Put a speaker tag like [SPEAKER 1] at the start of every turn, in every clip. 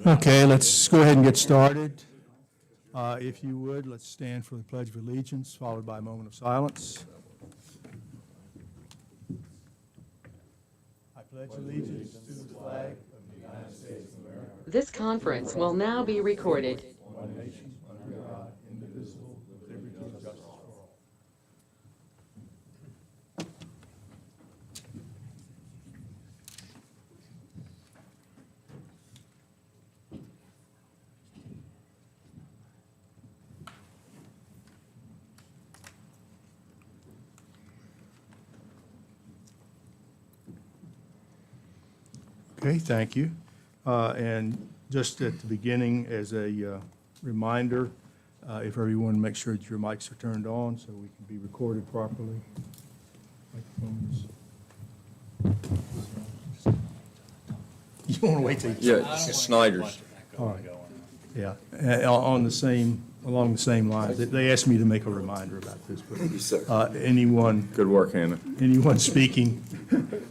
[SPEAKER 1] Okay, let's go ahead and get started. If you would, let's stand for the Pledge of Allegiance, followed by a moment of silence. I pledge allegiance to the flag of the United States of America.
[SPEAKER 2] This conference will now be recorded.
[SPEAKER 1] One nation, under God, indivisible, with liberty and justice for all. Okay, thank you. And just at the beginning, as a reminder, if everyone makes sure that your mics are turned on so we can be recorded properly. Microphones. You want to wait till you...
[SPEAKER 3] Yeah, Snyder's.
[SPEAKER 1] All right. Yeah, along the same lines. They asked me to make a reminder about this, but anyone
[SPEAKER 3] Good work, Hannah.
[SPEAKER 1] speaking,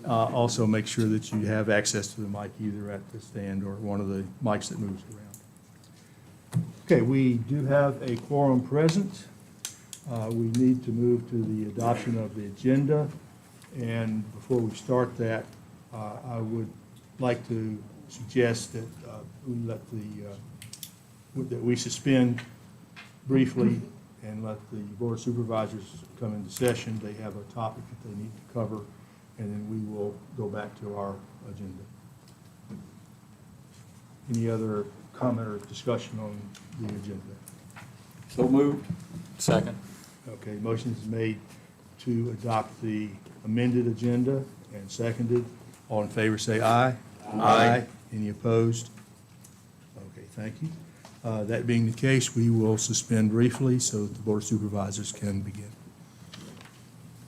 [SPEAKER 1] also make sure that you have access to the mic either at the stand or one of the mics that moves around. Okay, we do have a quorum present. We need to move to the adoption of the agenda. And before we start that, I would like to suggest that that we suspend briefly and let the Board of Supervisors come into session. They have a topic that they need to cover, and then we will go back to our agenda. Any other comment or discussion on the agenda?
[SPEAKER 3] So moved.
[SPEAKER 4] Second.
[SPEAKER 1] Okay, motion is made to adopt the amended agenda and seconded. All in favor say aye. Aye. Any opposed? Okay, thank you. That being the case, we will suspend briefly so that the Board of Supervisors can begin.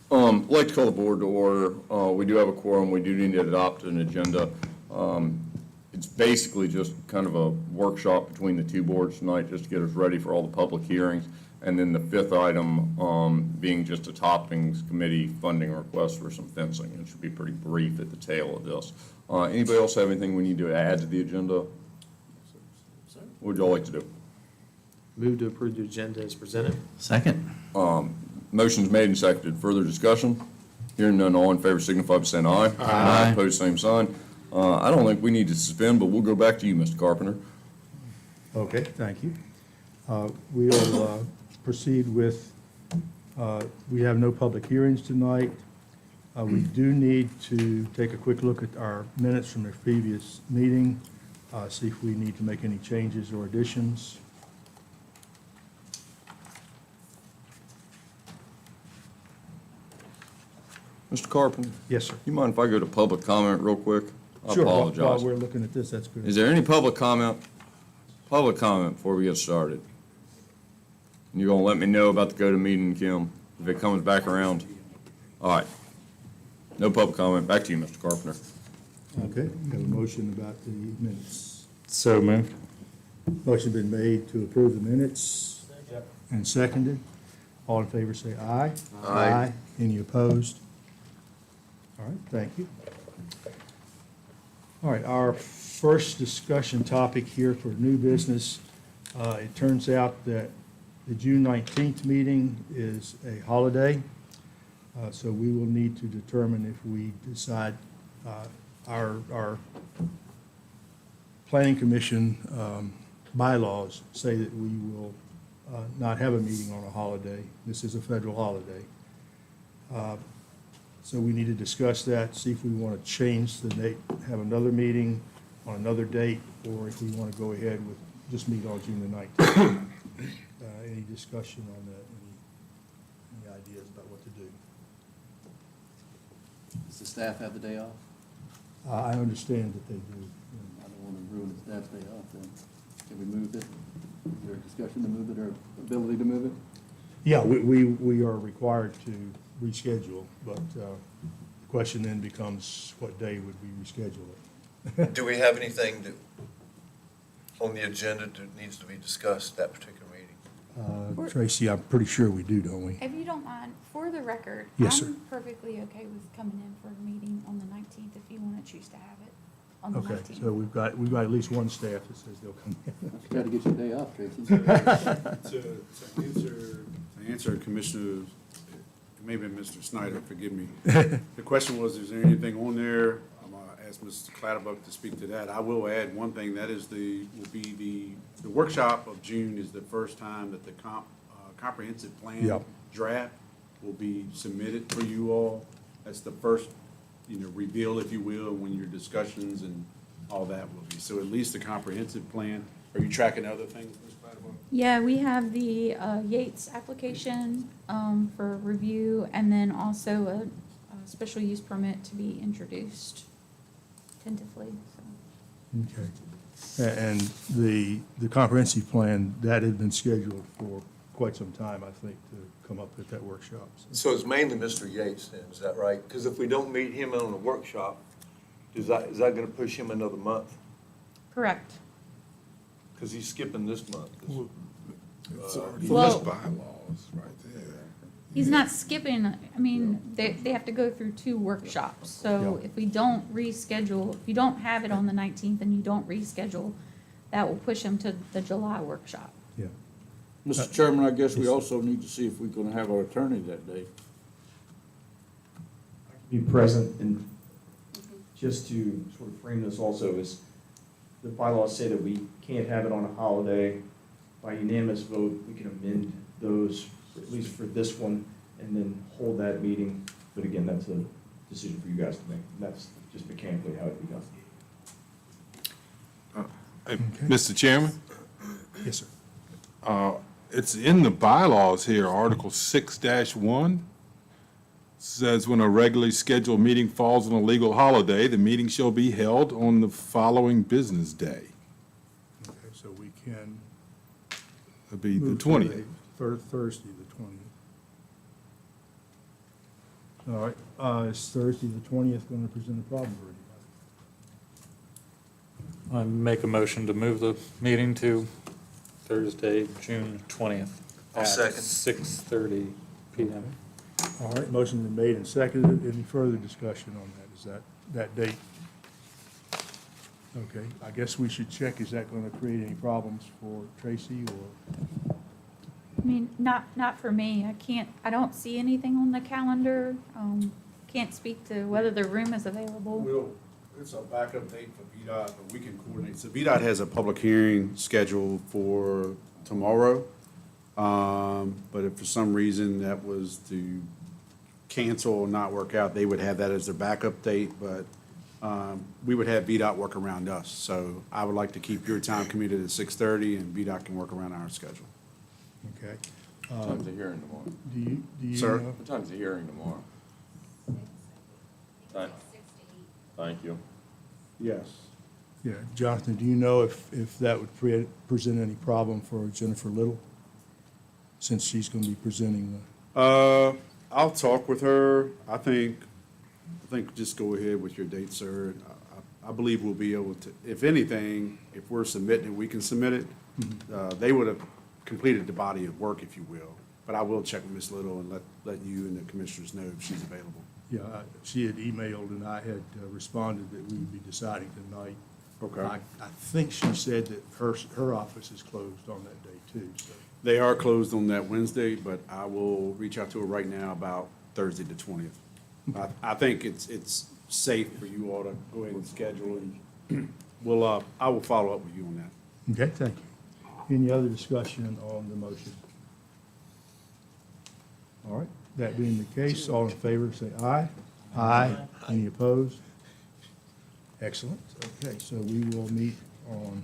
[SPEAKER 3] I'd like to call the board to order. We do have a quorum. We do need to adopt an agenda. It's basically just kind of a workshop between the two boards tonight just to get us ready for all the public hearings. And then the fifth item being just a toppings committee funding request for some fencing. It should be pretty brief at the tail of this. Anybody else have anything we need to add to the agenda? What would y'all like to do?
[SPEAKER 4] Move to approve the agenda as presented.
[SPEAKER 5] Second.
[SPEAKER 3] Motion's made and seconded. Further discussion? Hearing none, all in favor signify by saying aye.
[SPEAKER 5] Aye.
[SPEAKER 3] Opposed, same sign. I don't think we need to suspend, but we'll go back to you, Mr. Carpenter.
[SPEAKER 1] Okay, thank you. We'll proceed with, we have no public hearings tonight. We do need to take a quick look at our minutes from the previous meeting, see if we need to make any changes or additions.
[SPEAKER 3] Mr. Carpenter,
[SPEAKER 1] Yes, sir.
[SPEAKER 3] you mind if I go to public comment real quick? I
[SPEAKER 1] Sure, while
[SPEAKER 3] apologize.
[SPEAKER 1] we're looking at this, that's good.
[SPEAKER 3] Is there any public comment? Public comment before we get started. And you're gonna let me know about the go-to-meeting, Kim, if it comes back around? All right. No public comment. Back to you, Mr. Carpenter.
[SPEAKER 1] Okay, we have a motion about the minutes.
[SPEAKER 4] So moved.
[SPEAKER 1] Motion been made to approve the minutes and seconded. All in favor say aye.
[SPEAKER 3] Aye.
[SPEAKER 1] Any opposed? All right, thank you. All right, our first discussion topic here for new business, it turns out that the June 19th meeting is a holiday, so we will need to determine if we decide our Planning Commission bylaws say that we will not have a meeting on a holiday. This is a federal holiday. So we need to discuss that, see if we want to change the date, have another meeting on another date, or if we want to go ahead with, just meet on June the 19th. Any discussion on that? Any ideas about what to do?
[SPEAKER 5] Does the staff have the day off?
[SPEAKER 1] I understand that they do.
[SPEAKER 5] I don't want to ruin the staff's day off then. Can we move it? Is there a discussion to move it or ability to move it?
[SPEAKER 1] Yeah, we are required to reschedule, but the question then becomes, what day would we reschedule it?
[SPEAKER 6] Do we have anything on the agenda that needs to be discussed that particular meeting?
[SPEAKER 1] Tracy, I'm pretty sure we do, don't we?
[SPEAKER 7] If you don't mind, for the record,
[SPEAKER 1] Yes, sir.
[SPEAKER 7] I'm perfectly okay with coming in for a meeting on the 19th if you want to choose to have it. on the
[SPEAKER 1] Okay,
[SPEAKER 7] 19th.
[SPEAKER 1] so we've got at least one staff that says they'll come in.
[SPEAKER 5] Try to get your day off, Tracy.
[SPEAKER 8] To answer Commissioner, maybe Mr. Snyder, forgive me. The question was, is there anything on there? I'm gonna ask Mr. Clatterbuck to speak to that. I will add one thing, that is will be the workshop of June is the first time that the comprehensive plan
[SPEAKER 1] Yep.
[SPEAKER 8] draft will be submitted for you all. That's the first, reveal, if you will, when your discussions and all that will be. So at least the comprehensive plan. Are you tracking other things, Ms. Clatterbuck?
[SPEAKER 7] Yeah, we have the Yates application for review, and then also a special use permit to be introduced tentatively, so.
[SPEAKER 1] Okay. And the comprehensive plan, that had been scheduled for quite some time, I think, to come up at that workshop. So-
[SPEAKER 6] So it's mainly Mr. Yates then, is that right? Because if we don't meet him on the workshop, is that gonna push him another month?
[SPEAKER 7] Correct.
[SPEAKER 6] Because he's skipping this month.
[SPEAKER 9] It's already in
[SPEAKER 7] Well-
[SPEAKER 9] his bylaws right there.
[SPEAKER 7] He's not skipping, I mean, they have to go through 2 workshops. So
[SPEAKER 1] Yeah.
[SPEAKER 7] if we don't reschedule, if you don't have it on the 19th and you don't reschedule, that will push him to the July workshop.
[SPEAKER 1] Yeah.
[SPEAKER 10] Mr. Chairman, I guess we also need to see if we're gonna have our attorney that day.
[SPEAKER 11] Be present, and just to sort of frame this also is, the bylaws say that we can't have it on a holiday. By unanimous vote, we can amend those, at least for this one, and then hold that meeting. But again, that's a decision for you guys to make. That's just mechanically how it be done.
[SPEAKER 9] Mr. Chairman,
[SPEAKER 1] Yes, sir.
[SPEAKER 9] it's in the bylaws here, Article 6-1. Says when a regularly scheduled meeting falls on a legal holiday, the meeting shall be held on the following business day.
[SPEAKER 1] Okay, so we can
[SPEAKER 9] It'll be the
[SPEAKER 1] move to
[SPEAKER 9] 20th.
[SPEAKER 1] Thursday, the 20th. All right, is Thursday, the 20th going to present a problem for anybody?
[SPEAKER 4] I make a motion to move the meeting to Thursday, June 20th.
[SPEAKER 6] I'll second.
[SPEAKER 4] 6:30 PM.
[SPEAKER 1] All right, motion been made and seconded. Any further discussion on that? Is that date? Okay, I guess we should check, is that going to create any problems for Tracy or?
[SPEAKER 7] I mean, not for me. I don't see anything on the calendar. Can't speak to whether the room is available.
[SPEAKER 8] It's a backup date for VDOT, but we can coordinate. So VDOT has a public hearing scheduled for tomorrow. But if for some reason that was to cancel or not work out, they would have that as their backup date, but we would have VDOT work around us. So I would like to keep your time committed at 6:30, and VDOT can work around our schedule.
[SPEAKER 1] Okay.
[SPEAKER 3] What time's the hearing tomorrow?
[SPEAKER 1] Do you
[SPEAKER 8] Sir?
[SPEAKER 1] know?
[SPEAKER 3] What time's the hearing tomorrow? Thank you.
[SPEAKER 8] Yes.
[SPEAKER 1] Yeah, Jonathan, do you know if that would present any problem for Jennifer Little? Since she's going to be presenting
[SPEAKER 8] I'll talk with her. I think just go ahead with your date, sir. I believe we'll be able to, if anything, if we're submitting it, we can submit it. They would have completed the body of work, if you will. But I will check with Ms. Little and let you and the commissioners know if she's available.
[SPEAKER 1] yeah, she had emailed and I had responded that we would be deciding tonight.
[SPEAKER 8] Okay.
[SPEAKER 1] I think she said that her office is closed on that day too, so.
[SPEAKER 8] They are closed on that Wednesday, but I will reach out to her right now about Thursday the 20th. I think it's safe for you all to go ahead and schedule, and I will follow up with you on that.
[SPEAKER 1] Okay, thank you. Any other discussion on the motion? All right, that being the case, all in favor, say aye. Aye. Any opposed? Excellent. Okay, so we will meet on.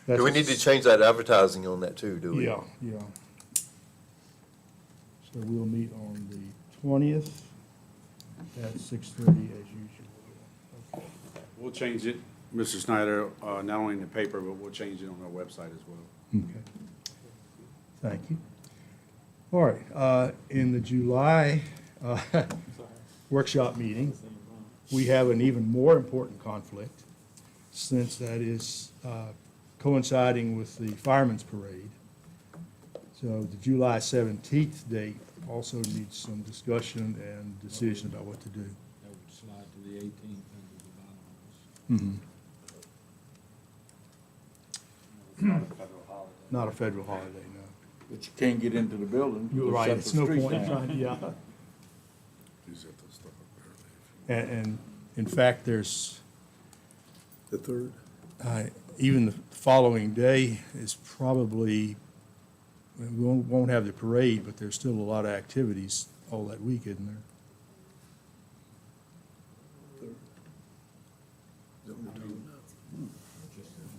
[SPEAKER 6] Do we need to change that advertising on that too, do we?
[SPEAKER 1] Yeah, yeah. So we'll meet on the 20th at 6:30 as usual. Okay.
[SPEAKER 8] We'll change it, Mr. Snyder, not only in the paper, but we'll change it on our website as well.
[SPEAKER 1] Okay. Thank you. All right, in the July workshop meeting, we have an even more important conflict, since that is coinciding with the Fireman's Parade. So the July 17th date also needs some discussion and decision about what to do.
[SPEAKER 10] That would slide to the 18th under the
[SPEAKER 1] Not a federal holiday, no.
[SPEAKER 10] But you can't get into the building.
[SPEAKER 1] You're right,
[SPEAKER 10] Shut
[SPEAKER 1] it's
[SPEAKER 10] the
[SPEAKER 1] no
[SPEAKER 10] street
[SPEAKER 1] point in
[SPEAKER 10] down.
[SPEAKER 1] trying, yeah.
[SPEAKER 8] Just have to start early.
[SPEAKER 1] And in fact, there's,
[SPEAKER 6] The third?
[SPEAKER 1] even the following day is probably, we won't have the parade, but there's still a lot of activities all that week, isn't there?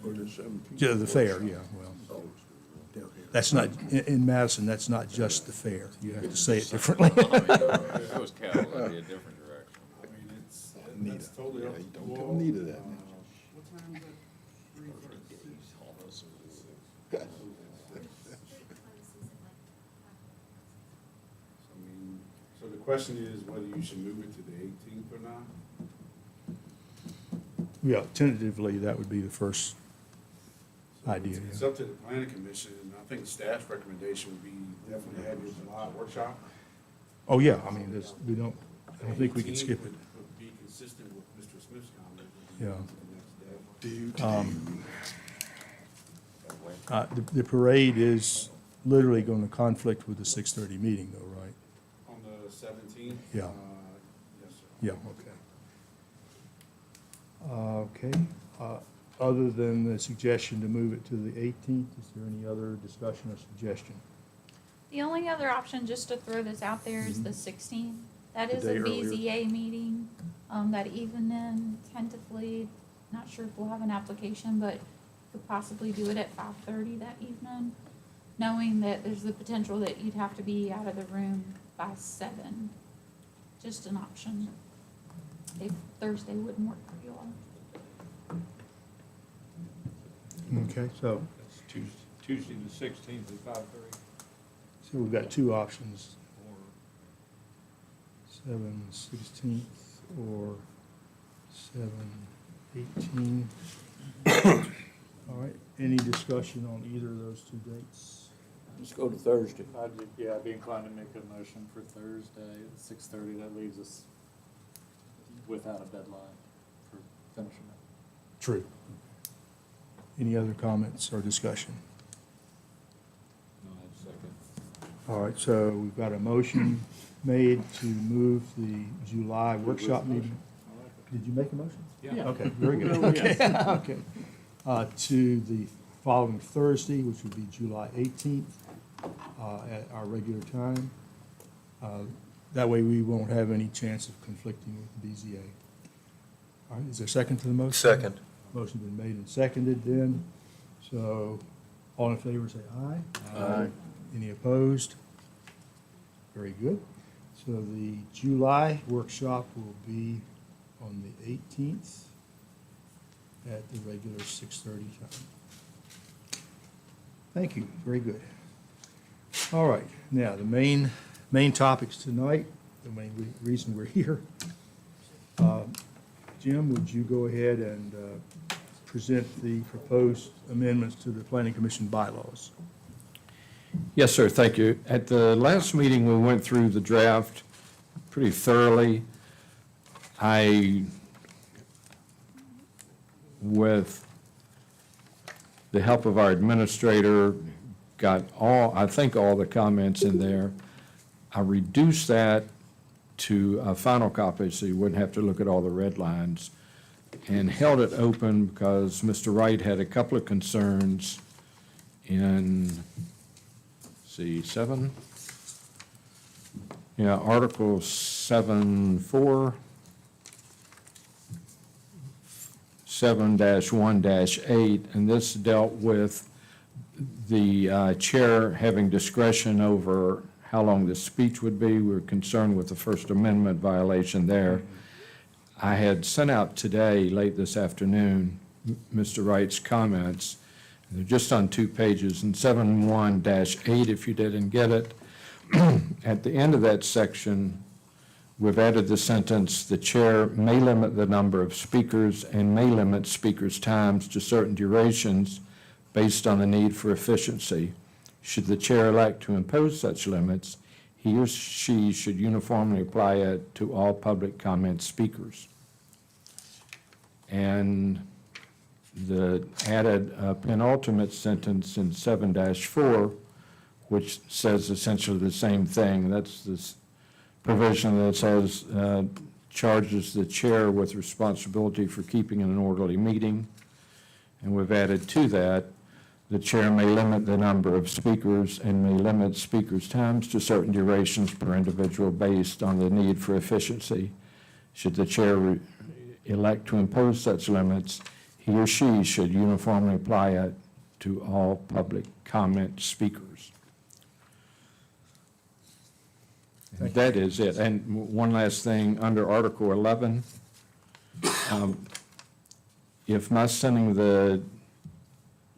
[SPEAKER 10] Or the 17th.
[SPEAKER 1] Yeah, the fair, yeah, well, that's not, in Madison, that's not just the fair. You have to say it differently.
[SPEAKER 3] If it was cattle, that'd be a different direction.
[SPEAKER 8] I mean, that's totally up to you all.
[SPEAKER 6] Need of that.
[SPEAKER 8] I mean, so the question is whether you should move it to the 18th or not?
[SPEAKER 1] Yeah, tentatively, that would be the first idea,
[SPEAKER 8] It's
[SPEAKER 1] yeah.
[SPEAKER 8] up to the planning commission, and I think staff's recommendation would be definitely have your July workshop.
[SPEAKER 1] Oh, yeah, I mean, I don't think we can
[SPEAKER 8] 18th
[SPEAKER 1] skip it.
[SPEAKER 8] would be consistent with Mr. Smith's comment.
[SPEAKER 1] Yeah.
[SPEAKER 8] The next day.
[SPEAKER 1] The parade is literally going to conflict with the 6:30 meeting, though, right?
[SPEAKER 8] On the 17th?
[SPEAKER 1] Yeah.
[SPEAKER 8] Yes, sir.
[SPEAKER 1] Yeah, okay. Okay, other than the suggestion to move it to the 18th, is there any other discussion or suggestion?
[SPEAKER 7] The only other option, just to throw this out there, is the 16th. That
[SPEAKER 1] The
[SPEAKER 7] is
[SPEAKER 1] day
[SPEAKER 7] a
[SPEAKER 1] earlier.
[SPEAKER 7] BZA meeting, that evening, tentatively, not sure if we'll have an application, but could possibly do it at 5:30 that evening, knowing that there's the potential that you'd have to be out of the room by 7. Just an option, if Thursday wouldn't work for you all.
[SPEAKER 1] Okay, so
[SPEAKER 4] Tuesday the 16th at 5:30.
[SPEAKER 1] we've got two options, or 7/16 or 7/18. All right, any discussion on either of those two dates?
[SPEAKER 10] Let's go to Thursday.
[SPEAKER 4] I'd be inclined to make a motion for Thursday at 6:30. That leaves us without a deadline for finishing it.
[SPEAKER 1] True. Any other comments or discussion?
[SPEAKER 4] No, I'd second.
[SPEAKER 1] All right, so we've got a motion made to move the July workshop meeting. Did you make a motion?
[SPEAKER 4] Yeah.
[SPEAKER 1] Okay, very good. Okay, okay. To the following Thursday, which would be July 18th, at our regular time. That way, we won't have any chance of conflicting with the BZA. All right, is there a second to the motion?
[SPEAKER 6] Second.
[SPEAKER 1] Motion's been made and seconded then. So, all in favor, say aye.
[SPEAKER 10] Aye.
[SPEAKER 1] Any opposed? Very good. So the July workshop will be on the 18th at the regular 6:30 time. Thank you, very good. All right, now, the main topics tonight, the main reason we're here. Jim, would you go ahead and present the proposed amendments to the Planning Commission bylaws?
[SPEAKER 12] Yes, sir, thank you. At the last meeting, we went through the draft pretty thoroughly. With the help of our administrator, got I think all the comments in there. I reduced that to a final copy so you wouldn't have to look at all the red lines, and held it open because Mr. Wright had a couple of concerns in, see, 7? Yeah, Article 7.4, 7-1-8, and this dealt with the chair having discretion over how long the speech would be. We were concerned with the First Amendment violation there. I had sent out today, late this afternoon, Mr. Wright's comments. They're just on 2 pages. In 7.1-8, if you didn't get it, at the end of that section, we've added the sentence, "The chair may limit the number of speakers and may limit speakers' times to certain durations based on the need for efficiency. Should the chair elect to impose such limits, he or she should uniformly apply it to all public comment speakers." And the added penultimate sentence in 7-4, which says essentially the same thing. That's this provision that says, charges the chair with responsibility for keeping an orderly meeting. And we've added to that, the chair may limit the number of speakers and may limit speakers' times to certain durations per individual based on the need for efficiency. Should the chair elect to impose such limits, he or she should uniformly apply it to all public comment speakers. And that is it. And one last thing, under Article 11, if my sending the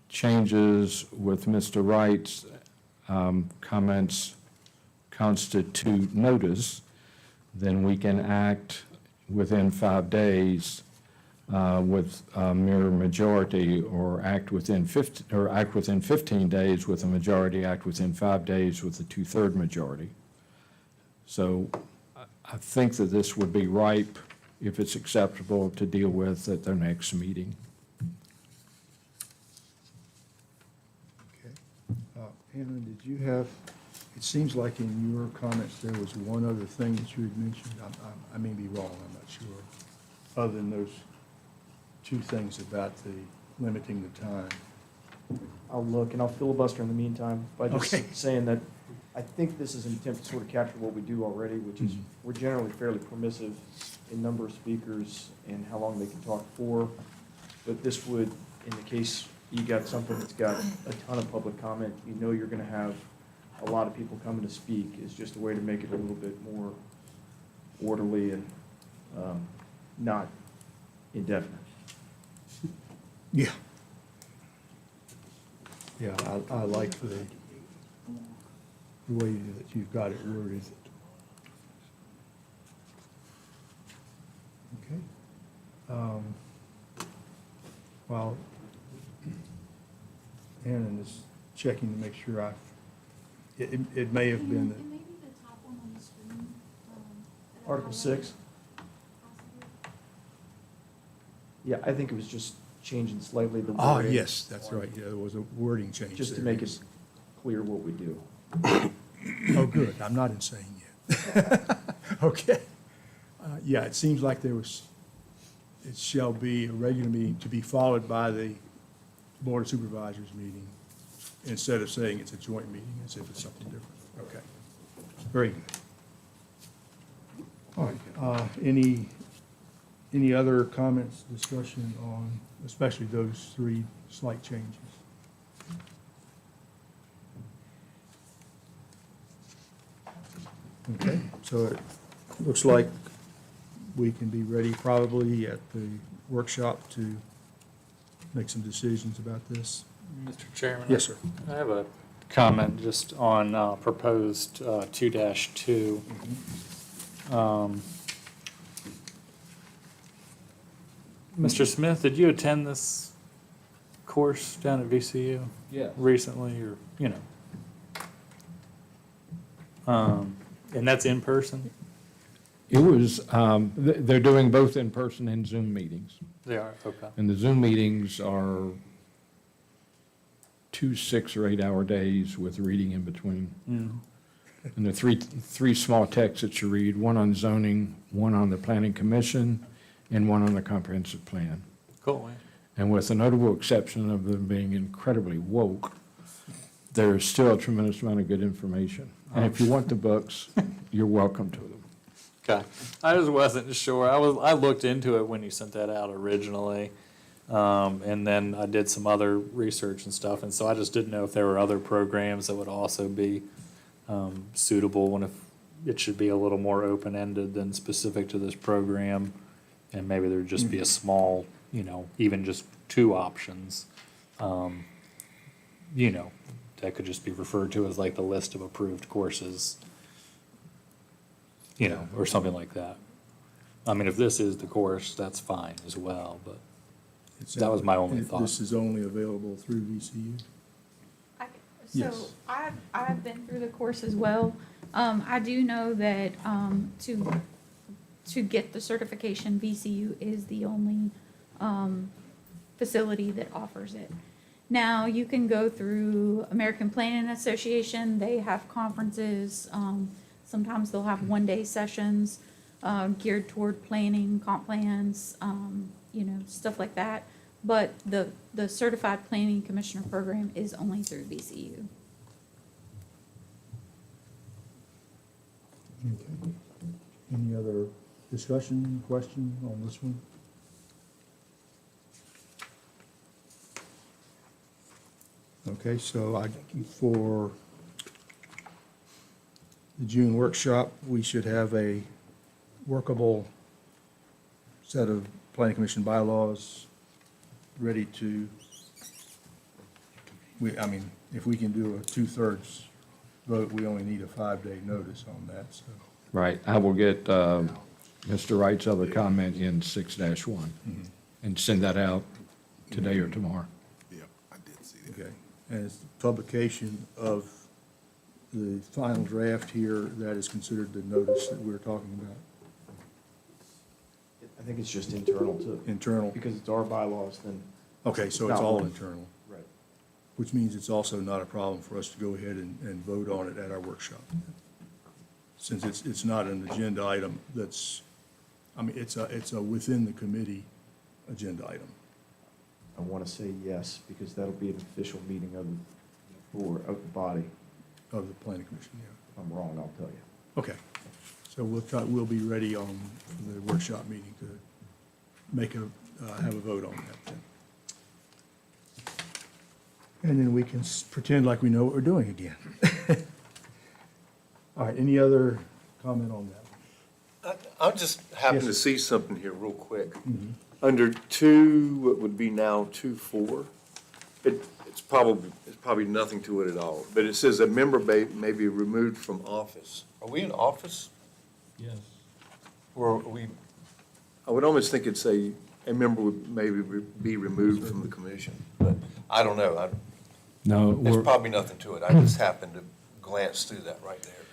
[SPEAKER 12] changes with Mr. Wright's comments constitute notice, then we can act within 5 days with a mere majority, or act within 15 days with a majority, act within 5 days with a 2/3 majority. So I think that this would be ripe, if it's acceptable, to deal with at their next meeting.
[SPEAKER 1] Okay. Anna, did you have, it seems like in your comments, there was one other thing that you had mentioned. I may be wrong, I'm not sure. Other than those two things about the limiting the time.
[SPEAKER 11] I'll look, and I'll filibuster in the meantime by just
[SPEAKER 1] Okay.
[SPEAKER 11] saying that I think this is an attempt to sort of capture what we do already, which is we're generally fairly permissive in number of speakers and how long they can talk for. But this would, in the case you got something that's got a ton of public comment, you know you're going to have a lot of people coming to speak, is just a way to make it a little bit more orderly and not indefinite.
[SPEAKER 1] Yeah. Yeah, I like the way that you've got it worded. Okay. While Annan is checking to make sure it may have been that.
[SPEAKER 7] It may be the top one on the screen.
[SPEAKER 11] Article 6? Yeah, I think it was just changing slightly the
[SPEAKER 1] Ah,
[SPEAKER 11] wording.
[SPEAKER 1] yes, that's right, yeah, there was a wording change
[SPEAKER 11] Just to
[SPEAKER 1] there.
[SPEAKER 11] make it clear what we do.
[SPEAKER 1] Oh, good, I'm not insane yet. Okay. Yeah, it seems like there was, it shall be a regular meeting to be followed by the Board of Supervisors meeting, instead of saying it's a joint meeting, as if it's something different. Okay, very good. All right, any other comments, discussion on, especially those three slight changes? Okay, so it looks like we can be ready probably at the workshop to make some decisions about this.
[SPEAKER 4] Mr. Chairman?
[SPEAKER 1] Yes, sir.
[SPEAKER 4] I have a comment just on proposed 2-2. Mr. Smith, did you attend this course down at VCU?
[SPEAKER 12] Yes.
[SPEAKER 4] Recently, or, you know? And that's in person?
[SPEAKER 12] It was, they're doing both in-person and Zoom meetings.
[SPEAKER 4] They are, okay.
[SPEAKER 12] And the Zoom meetings are 2 6 or 8 hour days with reading in between.
[SPEAKER 4] Mm.
[SPEAKER 12] And the three small texts that you read, one on zoning, one on the planning commission, and one on the comprehensive plan.
[SPEAKER 4] Cool, man.
[SPEAKER 12] And with the notable exception of them being incredibly woke, there's still a tremendous amount of good information. And if you want the books, you're welcome to them.
[SPEAKER 4] Okay, I just wasn't sure. I looked into it when you sent that out originally, and then I did some other research and stuff, and so I just didn't know if there were other programs that would also be suitable, and if it should be a little more open-ended than specific to this program, and maybe there'd just be a small, you know, even just 2 options, you know, that could just be referred to as like the list of approved courses, you know, or something like that. I mean, if this is the course, that's fine as well, but that was my only thought.
[SPEAKER 1] This is only available through VCU? Yes.
[SPEAKER 7] So I've been through the course as well. I do know that to get the certification, VCU is the only facility that offers it. Now, you can go through American Planning Association, they have conferences, sometimes they'll have one-day sessions, geared toward planning, comp plans, stuff like that. But the Certified Planning Commissioner program is only through VCU.
[SPEAKER 1] Okay. Any other discussion, question on this one? Okay, so for the June workshop, we should have a workable set of planning commission bylaws ready to, if we can do a 2/3 vote, we only need a 5-day notice on that, so.
[SPEAKER 12] Right, I will get Mr. Wright's other comment in 6-1 and send that out today or tomorrow.
[SPEAKER 9] Yep, I did see that.
[SPEAKER 1] Okay, as the publication of the final draft here, that is considered the notice that we're talking about,
[SPEAKER 11] I think it's just internal too.
[SPEAKER 1] internal.
[SPEAKER 11] Because it's our bylaws, then.
[SPEAKER 1] Okay, so it's
[SPEAKER 11] Not
[SPEAKER 1] all
[SPEAKER 11] one.
[SPEAKER 1] internal,
[SPEAKER 11] Right.
[SPEAKER 1] which means it's also not a problem for us to go ahead and vote on it at our workshop. Since it's not an agenda item that's, it's a within the committee agenda item.
[SPEAKER 11] I want to say yes, because that'll be an official meeting of the body.
[SPEAKER 1] Of the planning commission, yeah.
[SPEAKER 11] If I'm wrong, I'll tell you.
[SPEAKER 1] Okay, so we'll be ready for the workshop meeting to have a vote on that then. And then we can pretend like we know what we're doing again. All right, any other comment on that?
[SPEAKER 6] I just happened to
[SPEAKER 1] Yes.
[SPEAKER 6] see something here real quick. Under what would be now 2.4, it's probably nothing to it at all, but it says a member may be removed from office. Are we in office?
[SPEAKER 4] Yes.
[SPEAKER 6] Or are we, I would almost think it'd say a member would maybe be removed from the commission, but I don't know.
[SPEAKER 12] No,
[SPEAKER 6] There's probably nothing to it. I just happened to glance through that right there.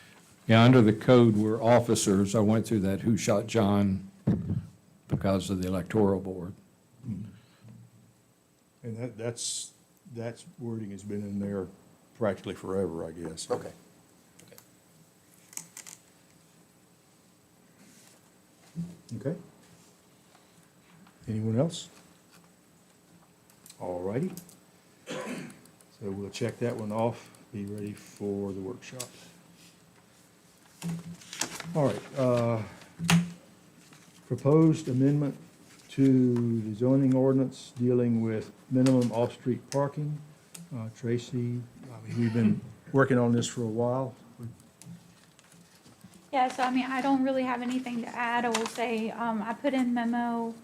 [SPEAKER 12] yeah, under the code, we're officers. I went through that Who Shot John because of the electoral board.
[SPEAKER 1] And that's wording has been in there practically forever, I guess.
[SPEAKER 6] Okay.
[SPEAKER 1] Okay. Anyone else? All righty. So we'll check that one off, be ready for the workshop. All right, proposed amendment to the zoning ordinance dealing with minimum off-street parking. Tracy, we've been working on this for a while.
[SPEAKER 7] Yeah, so I don't really have anything to add. I will say, I put in memo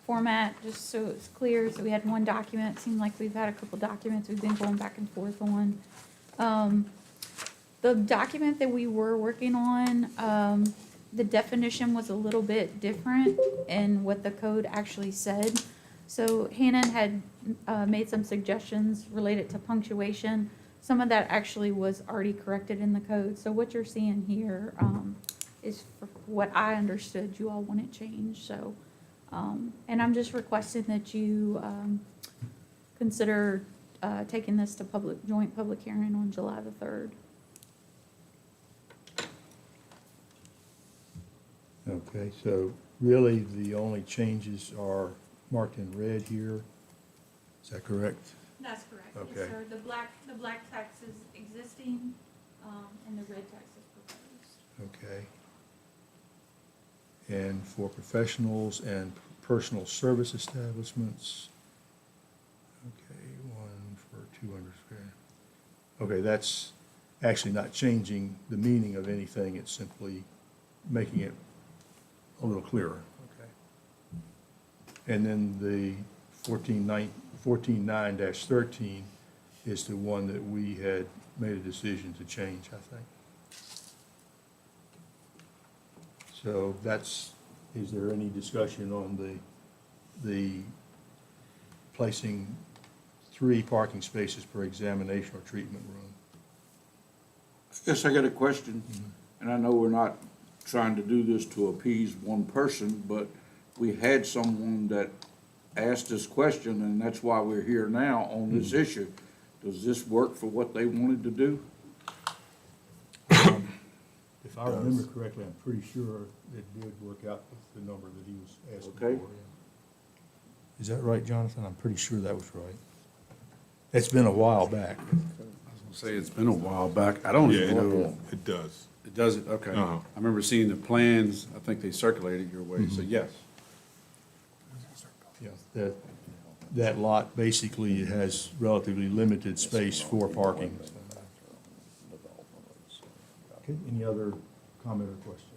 [SPEAKER 7] format just so it's clear. So we had one document. Seemed like we've had a couple documents we've been going back and forth on. The document that we were working on, the definition was a little bit different in what the code actually said. So Hannon had made some suggestions related to punctuation. Some of that actually was already corrected in the code. So what you're seeing here is for what I understood you all wanted changed. So, and I'm just requesting that you consider taking this to joint public hearing on July the 3rd.
[SPEAKER 1] Okay, so really the only changes are marked in red here. Is that correct?
[SPEAKER 7] That's correct.
[SPEAKER 1] Okay.
[SPEAKER 7] Yes, sir. The black text is existing, and the red text is proposed.
[SPEAKER 1] Okay. And for professionals and personal service establishments, okay, 1 for 200 square. Okay, that's actually not changing the meaning of anything, it's simply making it a little clearer. Okay. And then the 14.9-13 is the one that we had made a decision to change, I think. So is there any discussion on the placing 3 parking spaces per examination or treatment room?
[SPEAKER 10] Yes, I got a question, and I know we're not trying to do this to appease one person, but we had someone that asked this question, and that's why we're here now on this issue. Does this work for what they wanted to do?
[SPEAKER 1] If I remember correctly, I'm pretty sure it did work out with the number that he was asking for.
[SPEAKER 10] Okay.
[SPEAKER 1] Yeah. Is that right, Jonathan? I'm pretty sure that was right. It's been a while back.
[SPEAKER 8] Say it's been a while back. I don't
[SPEAKER 9] Yeah,
[SPEAKER 8] even know.
[SPEAKER 9] it does.
[SPEAKER 8] It does it? Okay.
[SPEAKER 9] Uh-huh.
[SPEAKER 8] I remember seeing the plans. I think they circulated your way, so yes.
[SPEAKER 1] Yeah, that lot basically has relatively limited space for parking. Okay, any other comment or question?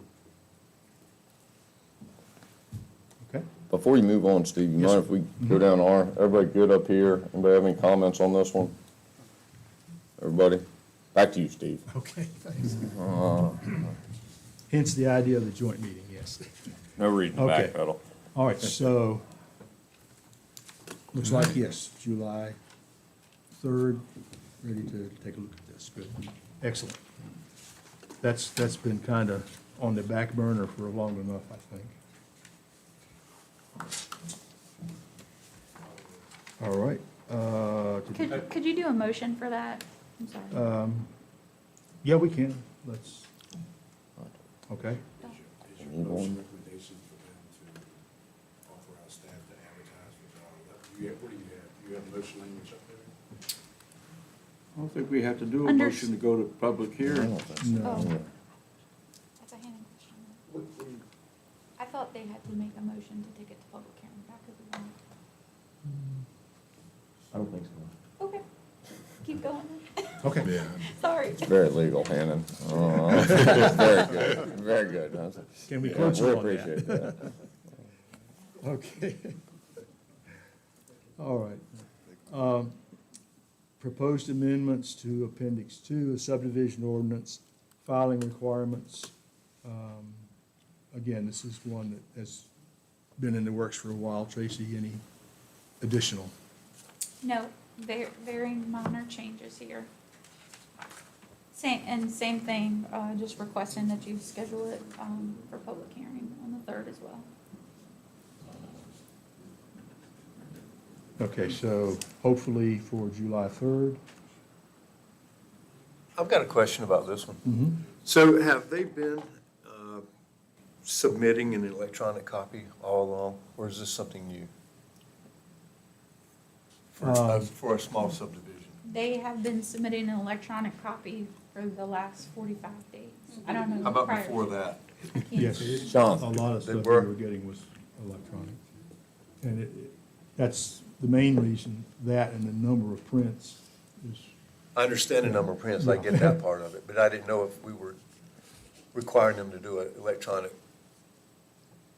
[SPEAKER 1] Okay,
[SPEAKER 3] Before you move on, Steve, you
[SPEAKER 1] Yes,
[SPEAKER 3] mind if we go down R? Everybody good up here? Anybody have any comments on this one? Everybody? Back to you, Steve.
[SPEAKER 1] okay, thanks. Hence the idea of the joint meeting, yes.
[SPEAKER 3] No reason to
[SPEAKER 1] Okay.
[SPEAKER 3] backpedal.
[SPEAKER 1] All right, so, looks like, yes, July 3rd, ready to take a look at this. Good, excellent. That's been kind of on the back burner for long enough, I think. All right.
[SPEAKER 7] Could you do a motion for that? I'm sorry.
[SPEAKER 1] Yeah, we can, let's, okay.
[SPEAKER 3] Move on.
[SPEAKER 8] Recommendation for them to authorize staff to advertise for the, what do you have? You have motion language up there?
[SPEAKER 10] I don't think we have to do a
[SPEAKER 7] Under-
[SPEAKER 10] motion to go to public hearing.
[SPEAKER 7] Oh.
[SPEAKER 1] No,
[SPEAKER 7] That's a hand question. I thought they had to make a motion to take it to public hearing. That could be wrong.
[SPEAKER 11] I don't think so.
[SPEAKER 7] Okay, keep going.
[SPEAKER 1] okay.
[SPEAKER 9] Yeah.
[SPEAKER 7] Sorry.
[SPEAKER 3] It's very legal, Hannon. Very good, very good.
[SPEAKER 1] Can we
[SPEAKER 3] Yeah,
[SPEAKER 1] coach you
[SPEAKER 3] we
[SPEAKER 1] on
[SPEAKER 3] appreciate
[SPEAKER 1] that?
[SPEAKER 3] that.
[SPEAKER 1] Okay. All right. Proposed amendments to Appendix 2, a subdivision ordinance, filing requirements. Again, this is one that has been in the works for a while. Tracy, any additional?
[SPEAKER 7] No, very minor changes here. Same thing, just requesting that you schedule it, for public hearing on the 3rd as well.
[SPEAKER 1] Okay, so hopefully for July 3rd.
[SPEAKER 6] I've got a question about this one.
[SPEAKER 1] Mm-hmm.
[SPEAKER 6] So have they been submitting an electronic copy all along, or is this something new? For a small subdivision?
[SPEAKER 7] They have been submitting an electronic copy for the last 45 days. I don't know.
[SPEAKER 6] How about
[SPEAKER 7] prior-
[SPEAKER 6] before that?
[SPEAKER 1] Yes,
[SPEAKER 3] Sean,
[SPEAKER 1] a lot of
[SPEAKER 6] they
[SPEAKER 1] stuff we
[SPEAKER 6] were?
[SPEAKER 1] were getting was electronic. And that's the main reason, that and the number of prints is,
[SPEAKER 6] I understand the number of prints, I get that part of it, but I didn't know if we were requiring them to do it electronic.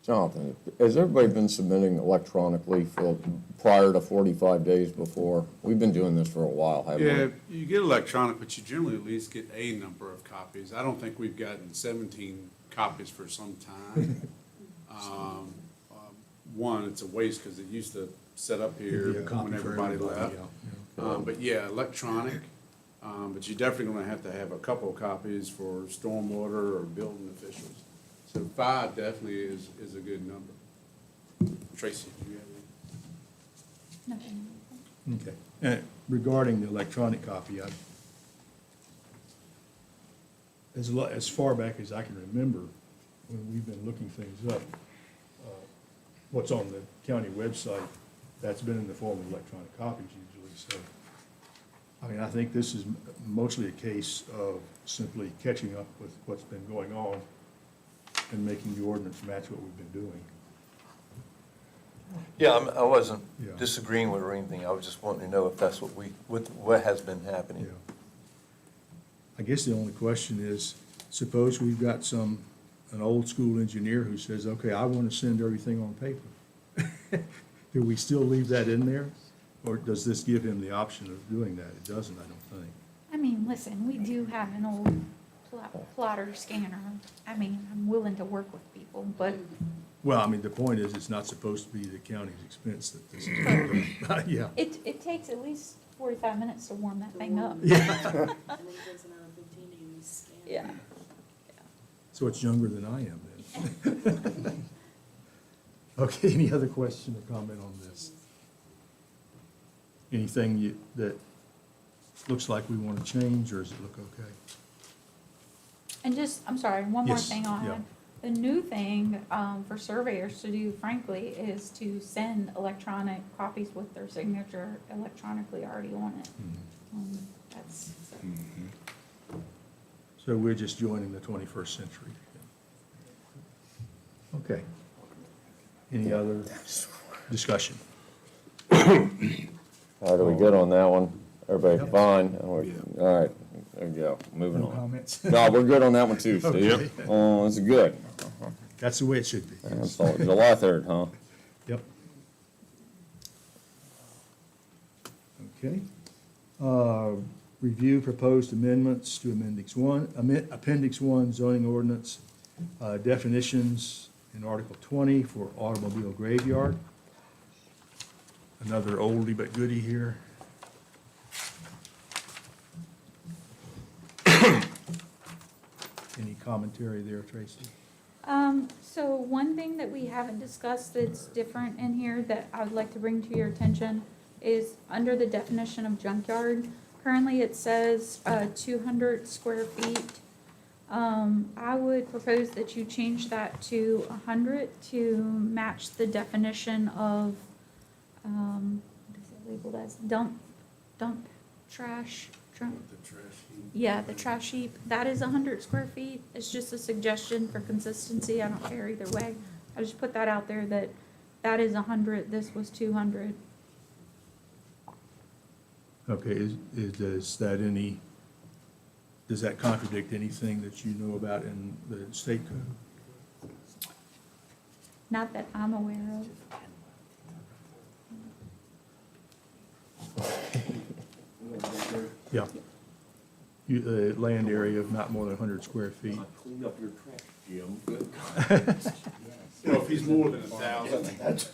[SPEAKER 3] Jonathan, has everybody been submitting electronically for, prior to 45 days before? We've been doing this for a while, haven't we?
[SPEAKER 8] Yeah, you get electronic, but you generally at least get a number of copies. I don't think we've gotten 17 copies for some time. One, it's a waste because it used to set up here
[SPEAKER 1] It'd be a copy
[SPEAKER 8] when
[SPEAKER 1] for
[SPEAKER 8] everybody
[SPEAKER 1] everybody,
[SPEAKER 8] left.
[SPEAKER 1] yeah.
[SPEAKER 8] But yeah, electronic, but you're definitely gonna have to have a couple of copies for stormwater or building officials. So 5 definitely is a good number. Tracy, do you have any?
[SPEAKER 7] Nothing.
[SPEAKER 1] Okay. And regarding the electronic copy, as far back as I can remember, when we've been looking things up, what's on the county website, that's been in the form of electronic copies usually, so. I mean, I think this is mostly a case of simply catching up with what's been going on and making the ordinance match what we've been doing.
[SPEAKER 6] Yeah, I wasn't
[SPEAKER 1] Yeah.
[SPEAKER 6] disagreeing with her or anything, I was just wanting to know if that's what has been happening.
[SPEAKER 1] Yeah. I guess the only question is, suppose we've got an old school engineer who says, okay, I want to send everything on paper. Do we still leave that in there? Or does this give him the option of doing that? It doesn't, I don't think.
[SPEAKER 7] I mean, listen, we do have an old plotter scanner. I mean, I'm willing to work with people, but
[SPEAKER 1] Well, I mean, the point is, it's not supposed to be the county's expense that this is being done. Yeah.
[SPEAKER 7] it takes at least 45 minutes to warm that thing up.
[SPEAKER 13] And then it takes another 15 to even scan.
[SPEAKER 7] Yeah.
[SPEAKER 1] So it's younger than I am then. Okay, any other question or comment on this? Anything that looks like we want to change, or does it look okay?
[SPEAKER 7] And just, I'm sorry, one more
[SPEAKER 1] Yes,
[SPEAKER 7] thing I'll
[SPEAKER 1] yeah.
[SPEAKER 7] add. The new thing, for surveyors to do frankly is to send electronic copies with their signature electronically already on it. That's,
[SPEAKER 1] So we're just joining the 21st century. Okay. Any other discussion?
[SPEAKER 3] All right, are we good on that one? Everybody
[SPEAKER 1] Yep.
[SPEAKER 3] fine? All right, there we go, moving
[SPEAKER 1] No
[SPEAKER 3] on.
[SPEAKER 1] comments?
[SPEAKER 3] No, we're good on that one too, Steve.
[SPEAKER 1] Okay.
[SPEAKER 3] Oh, it's good.
[SPEAKER 1] That's the way it should be.
[SPEAKER 3] That's all- July 3rd, huh?
[SPEAKER 1] Yep. Okay. Review proposed amendments to Appendix 1 zoning ordinance, definitions in Article 20 for automobile graveyard. Another oldie but goodie here. Any commentary there, Tracy?
[SPEAKER 7] So one thing that we haven't discussed that's different in here that I would like to bring to your attention is under the definition of junkyard. Currently, it says, 200 square feet. I would propose that you change that to 100 to match the definition of, what is it labeled as? Dump trash, yeah, the trash heap. That is 100 square feet. It's just a suggestion for consistency. I don't care either way. I just put that out there that that is 100, this was 200.
[SPEAKER 1] Okay, does that contradict anything that you know about in the state code?
[SPEAKER 7] Not that I'm aware of.
[SPEAKER 1] Yeah. Land area of not more than 100 square feet.
[SPEAKER 3] Clean up your trash, Jim. Good.
[SPEAKER 8] You know, if he's more than 1,000,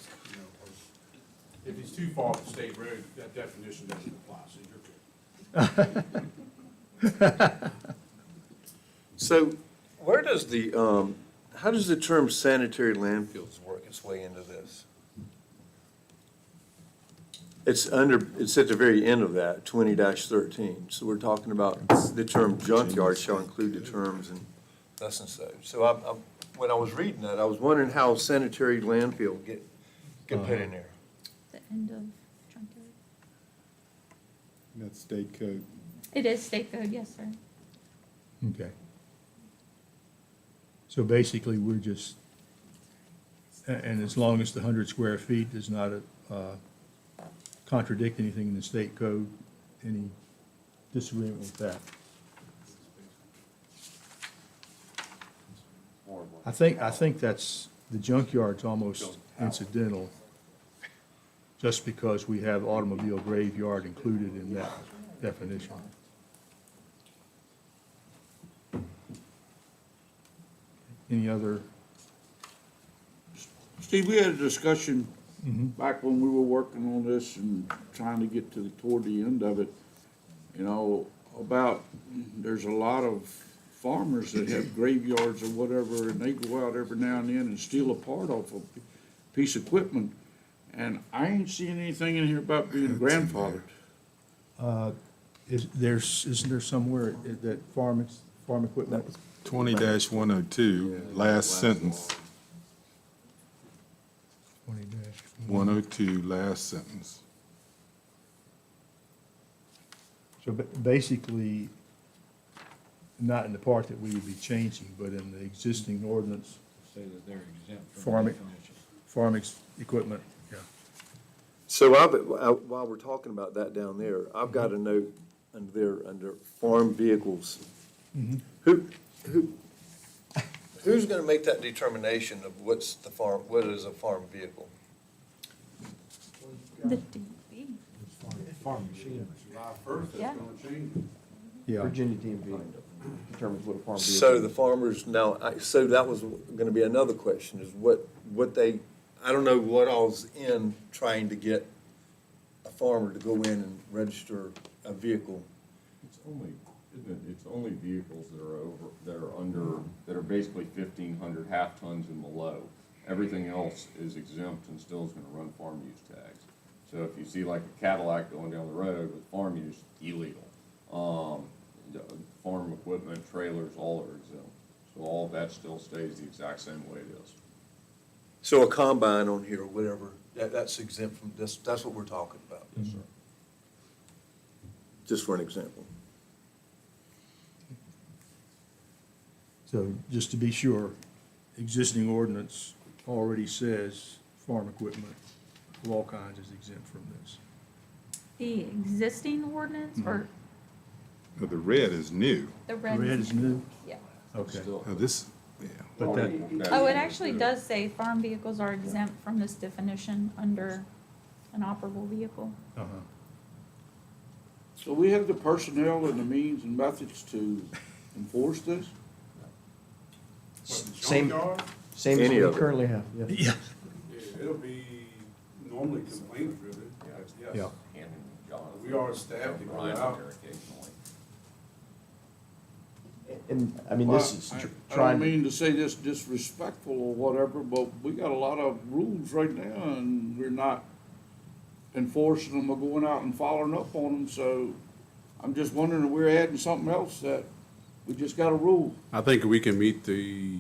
[SPEAKER 8] if he's too far from state road, that definition doesn't apply, so you're good.
[SPEAKER 6] So where does how does the term sanitary landfills work its way into this? It's at the very end of that, 20-13. So we're talking about the term junkyard shall include the terms and thus and so. So when I was reading that, I was wondering how sanitary landfill get put in there.
[SPEAKER 7] The end of junkyard.
[SPEAKER 9] That's state code.
[SPEAKER 7] It is state code, yes, sir.
[SPEAKER 1] Okay. So basically, we're just, and as long as the 100 square feet does not contradict anything in the state code, any disagreement with that? I think that's, the junkyard's almost incidental, just because we have automobile graveyard included in that definition. Any other?
[SPEAKER 10] Steve, we had a discussion back when we were working on this and trying to get toward the end of it, you know, about, there's a lot of farmers that have graveyards or whatever, and they go out every now and then and steal a part off a piece of equipment. And I ain't seeing anything in here about being grandfathered.
[SPEAKER 1] Isn't there somewhere that farm equipment?
[SPEAKER 9] 20-102, last sentence. 102, last sentence.
[SPEAKER 1] So basically, not in the part that we would be changing, but in the existing ordinance,
[SPEAKER 10] Say that they're exempt
[SPEAKER 1] farm equipment, yeah.
[SPEAKER 6] So while we're talking about that down there, I've got a note under farm vehicles. Who's gonna make that determination of what is a farm vehicle?
[SPEAKER 7] The DMV.
[SPEAKER 11] Farm machinery.
[SPEAKER 8] July 1st,
[SPEAKER 7] Yeah.
[SPEAKER 8] that's gonna change.
[SPEAKER 1] Yeah.
[SPEAKER 11] Virginia DMV determines what a farm vehicle.
[SPEAKER 6] So the farmers, so that was gonna be another question, is what they, I don't know what all's in trying to get a farmer to go in and register a vehicle.
[SPEAKER 3] It's only vehicles that are under, that are basically 1,500 half tons and below. Everything else is exempt and still is gonna run farm use tags. So if you see like a Cadillac going down the road with farm use, illegal. The farm equipment, trailers, all are exempt. So all of that still stays the exact same way it is.
[SPEAKER 6] So a combine on here or whatever, that's exempt from this, that's what we're talking about.
[SPEAKER 3] Yes, sir.
[SPEAKER 6] Just for an example.
[SPEAKER 1] So just to be sure, existing ordinance already says farm equipment of all kinds is exempt from this.
[SPEAKER 7] The existing ordinance or
[SPEAKER 9] No, the red is new.
[SPEAKER 7] the red?
[SPEAKER 1] Red is new?
[SPEAKER 7] Yeah.
[SPEAKER 1] Okay.
[SPEAKER 3] Still,
[SPEAKER 9] Now this, yeah.
[SPEAKER 1] But that,
[SPEAKER 7] Oh, it actually does say farm vehicles are exempt from this definition under an operable vehicle.
[SPEAKER 1] uh-huh.
[SPEAKER 10] So we have the personnel and the means and methods to enforce this?
[SPEAKER 11] Same, same as
[SPEAKER 6] Any
[SPEAKER 11] we
[SPEAKER 6] of it.
[SPEAKER 11] currently have, yes.
[SPEAKER 1] Yeah.
[SPEAKER 8] It'll be normally complaint driven,
[SPEAKER 1] Yeah.
[SPEAKER 3] handing John.
[SPEAKER 8] We are staffed to go
[SPEAKER 3] Brian
[SPEAKER 8] out.
[SPEAKER 3] there occasionally.
[SPEAKER 11] And, I mean, this is
[SPEAKER 10] I
[SPEAKER 11] trying.
[SPEAKER 10] don't mean to say this disrespectful or whatever, but we got a lot of rules right now and we're not enforcing them or going out and following up on them, so I'm just wondering if we're adding something else that we just got a rule.
[SPEAKER 8] I think we can meet the,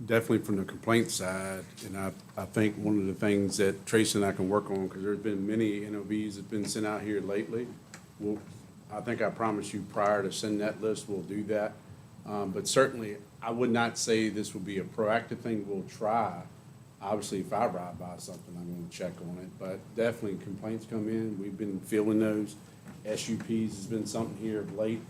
[SPEAKER 8] definitely from the complaint side, and I think one of the things that Tracy and I can work on, because there's been many NOVs that's been sent out here lately. We'll, I think I promised you prior to send that list, we'll do that. But certainly, I would not say this will be a proactive thing, we'll try. Obviously, if I ride by something, I'm gonna check on it, but definitely complaints come in, we've been fielding those. SUPs has been something here of late.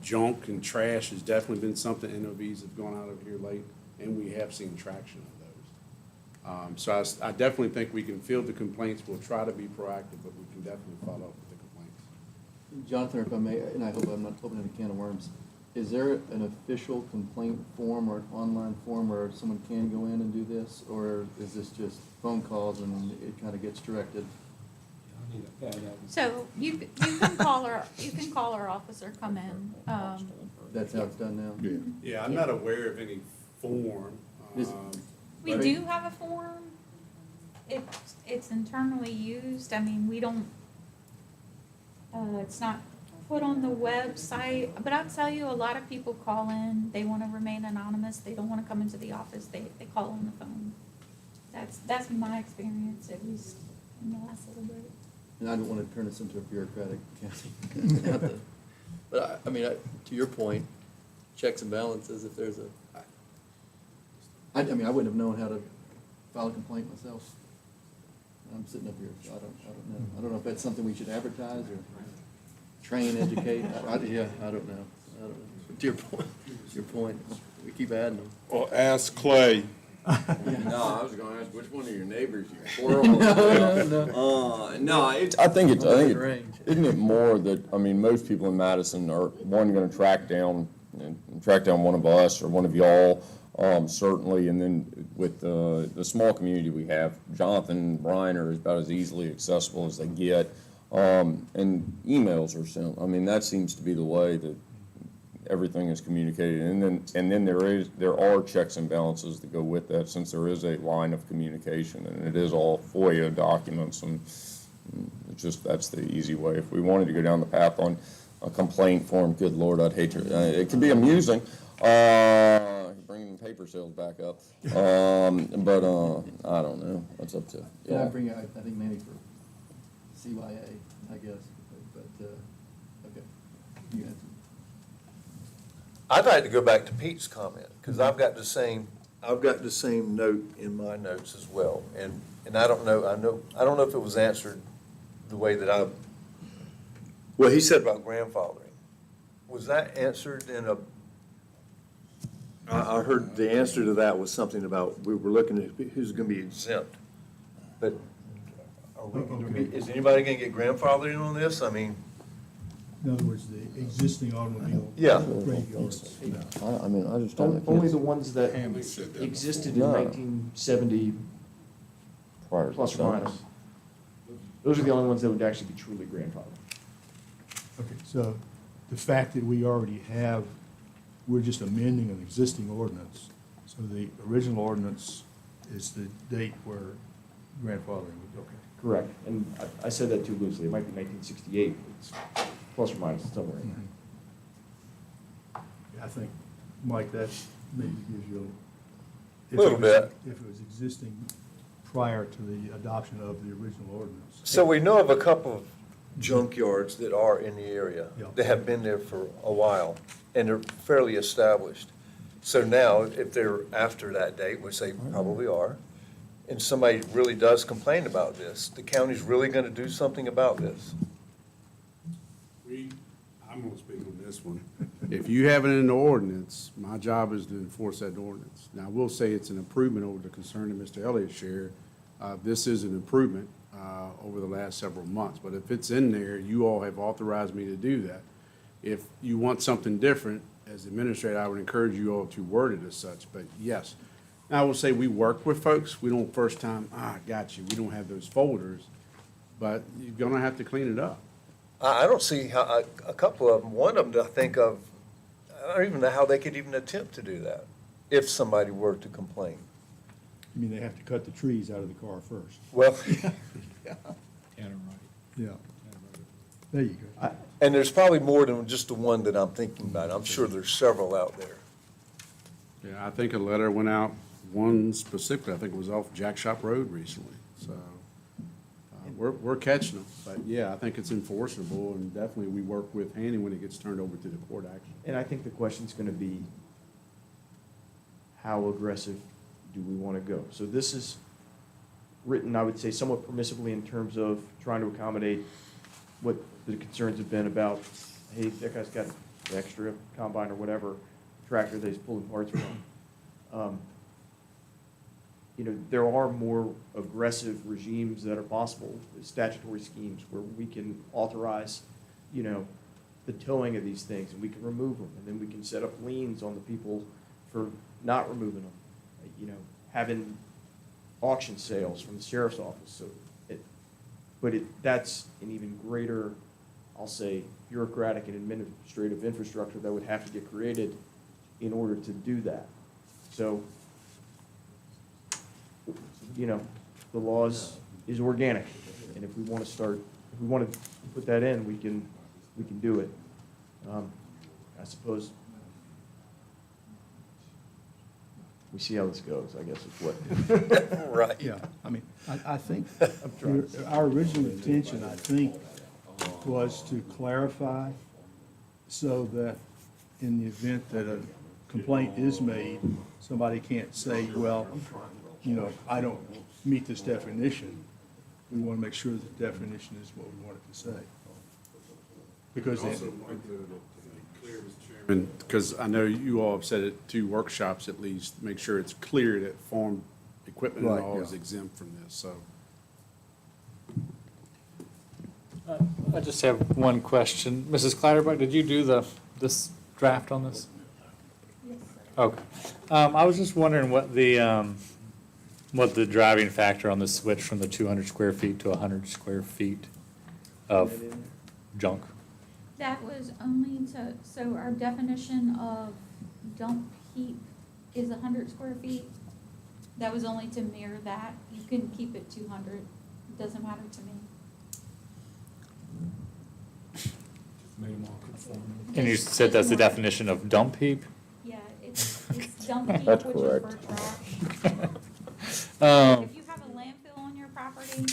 [SPEAKER 8] Junk and trash has definitely been something NOVs have gone out of here late, and we have seen traction of those. So I definitely think we can field the complaints, we'll try to be proactive, but we can definitely follow up with the complaints.
[SPEAKER 5] Jonathan, if I may, and I hope I'm not opening a can of worms, is there an official complaint form or an online form where someone can go in and do this? Or is this just phone calls and it kind of gets directed?
[SPEAKER 7] So you can call our officer, come in.
[SPEAKER 5] That's how it's done now?
[SPEAKER 8] Yeah, I'm not aware of any form.
[SPEAKER 5] Is-
[SPEAKER 7] We do have a form. It's internally used. I mean, we don't, it's not put on the website, but I'll tell you, a lot of people call in, they wanna remain anonymous, they don't wanna come into the office, they call on the phone. That's my experience, at least in the last little bit.
[SPEAKER 5] And I don't want to turn this into a bureaucratic county. But I mean, to your point, checks and balances, if there's I mean, I wouldn't have known how to file a complaint myself. I'm sitting up here, so I don't know. I don't know if that's something we should advertise or train, educate. Yeah, I don't know. To your point, we keep adding them.
[SPEAKER 9] Or ask Clay.
[SPEAKER 3] No, I was gonna ask, which one of your neighbors you quarrel with? No, I think isn't it more that, I mean, most people in Madison are, one, gonna track down one of us or one of y'all, certainly, and then with the small community we have, Jonathan and Brian are about as easily accessible as they get, and emails are sent. I mean, that seems to be the way that everything is communicated, and then there are checks and balances that go with that, since there is a line of communication, and it is all FOIA documents, and it's just, that's the easy way. If we wanted to go down the path on a complaint form, good Lord, I'd hate to, it can be amusing, bringing paper sales back up, but, I don't know, that's up to,
[SPEAKER 5] Can I
[SPEAKER 3] yeah.
[SPEAKER 5] bring, I think maybe for CYA, I guess, but, okay. You answer.
[SPEAKER 6] I'd like to go back to Pete's comment, because I've got the same note in my notes as well. And I don't know if it was answered the way that well, he said about grandfathering. Was that answered in I heard the answer to that was something about, we were looking at who's gonna be exempt. But is anybody gonna get grandfathered in on this? I mean,
[SPEAKER 1] In other words, the existing automobile.
[SPEAKER 6] Yeah.
[SPEAKER 1] graveyards.
[SPEAKER 3] I mean, I just don't.
[SPEAKER 11] Only the ones that
[SPEAKER 9] Hanley said that
[SPEAKER 11] existed in
[SPEAKER 3] No.
[SPEAKER 11] 1970
[SPEAKER 3] Prior to
[SPEAKER 11] plus or
[SPEAKER 3] that.
[SPEAKER 11] minus. Those are the only ones that would actually be truly grandfathered.
[SPEAKER 1] Okay, so the fact that we already have, we're just amending an existing ordinance. So the original ordinance is the date where grandfathering would, okay.
[SPEAKER 11] Correct, and I said that too loosely, it might be 1968, it's plus or minus somewhere in there.
[SPEAKER 1] I think, Mike, that maybe gives you a.
[SPEAKER 6] Little bit.
[SPEAKER 1] If it was existing prior to the adoption of the original ordinance.
[SPEAKER 6] So we know of a couple of junkyards that are in the area.
[SPEAKER 1] Yeah.
[SPEAKER 6] They have been there for a while, and they're fairly established. So now, if they're after that date, which they probably are, and somebody really does complain about this, the county's really gonna do something about this.
[SPEAKER 8] I'm gonna speak on this one. If you have it in the ordinance, my job is to enforce that ordinance. Now, I will say it's an improvement over the concern that Mr. Elliott shared. This is an improvement, over the last several months, but if it's in there, you all have authorized me to do that. If you want something different, as administrator, I would encourage you all to word it as such, but yes. Now, I will say we work with folks. We don't first time, got you. We don't have those folders, but you're gonna have to clean it up.
[SPEAKER 6] I don't see how, a couple of them, one of them I think of, I don't even know how they could even attempt to do that, if somebody were to complain.
[SPEAKER 1] I mean, they have to cut the trees out of the car first.
[SPEAKER 6] Well,
[SPEAKER 1] Yeah. There you go.
[SPEAKER 6] and there's probably more than just the one that I'm thinking about. I'm sure there's several out there.
[SPEAKER 8] Yeah, I think a letter went out, one specifically, I think it was off Jack Shop Road recently, so, we're catching them. But yeah, I think it's enforceable, and definitely we work with Hanny when it gets turned over to the court action.
[SPEAKER 11] And I think the question's gonna be, how aggressive do we wanna go? So this is written, I would say, somewhat permissively in terms of trying to accommodate what the concerns have been about, hey, that guy's got an extra combine or whatever, tractor that he's pulling parts from. You know, there are more aggressive regimes that are possible, statutory schemes where we can authorize, you know, the towing of these things, and we can remove them, and then we can set up liens on the people for not removing them. You know, having auction sales from the sheriff's office, so that's an even greater, I'll say, bureaucratic and administrative infrastructure that would have to get created in order to do that. So, you know, the laws is organic, and if we want to put that in, we can do it. I suppose we see how this goes, I guess is what.
[SPEAKER 6] Right.
[SPEAKER 1] Yeah, I mean, I think our original intention, I think, was to clarify so that in the event that a complaint is made, somebody can't say, well, you know, I don't meet this definition. We want to make sure that the definition is what we want it to say. Because then,
[SPEAKER 8] Because I know you all have said it, 2 workshops at least, make sure it's clear that farm equipment and
[SPEAKER 1] Right,
[SPEAKER 8] all
[SPEAKER 1] yeah.
[SPEAKER 8] is exempt from this, so.
[SPEAKER 4] I just have one question. Mrs. Clatterbuck, did you do this draft on this?
[SPEAKER 7] Yes,
[SPEAKER 4] Okay. I was just wondering what the driving factor on the switch from the 200 square feet to 100 square feet of junk.
[SPEAKER 7] That was only so our definition of dump heap is 100 square feet. That was only to mirror that. You can keep it 200. It doesn't matter to me.
[SPEAKER 4] And you said that's the definition of dump heap?
[SPEAKER 7] Yeah, it's dump heap,
[SPEAKER 6] That's
[SPEAKER 7] which
[SPEAKER 6] correct.
[SPEAKER 7] is for trash.
[SPEAKER 4] Um,
[SPEAKER 7] If you have a landfill on your property,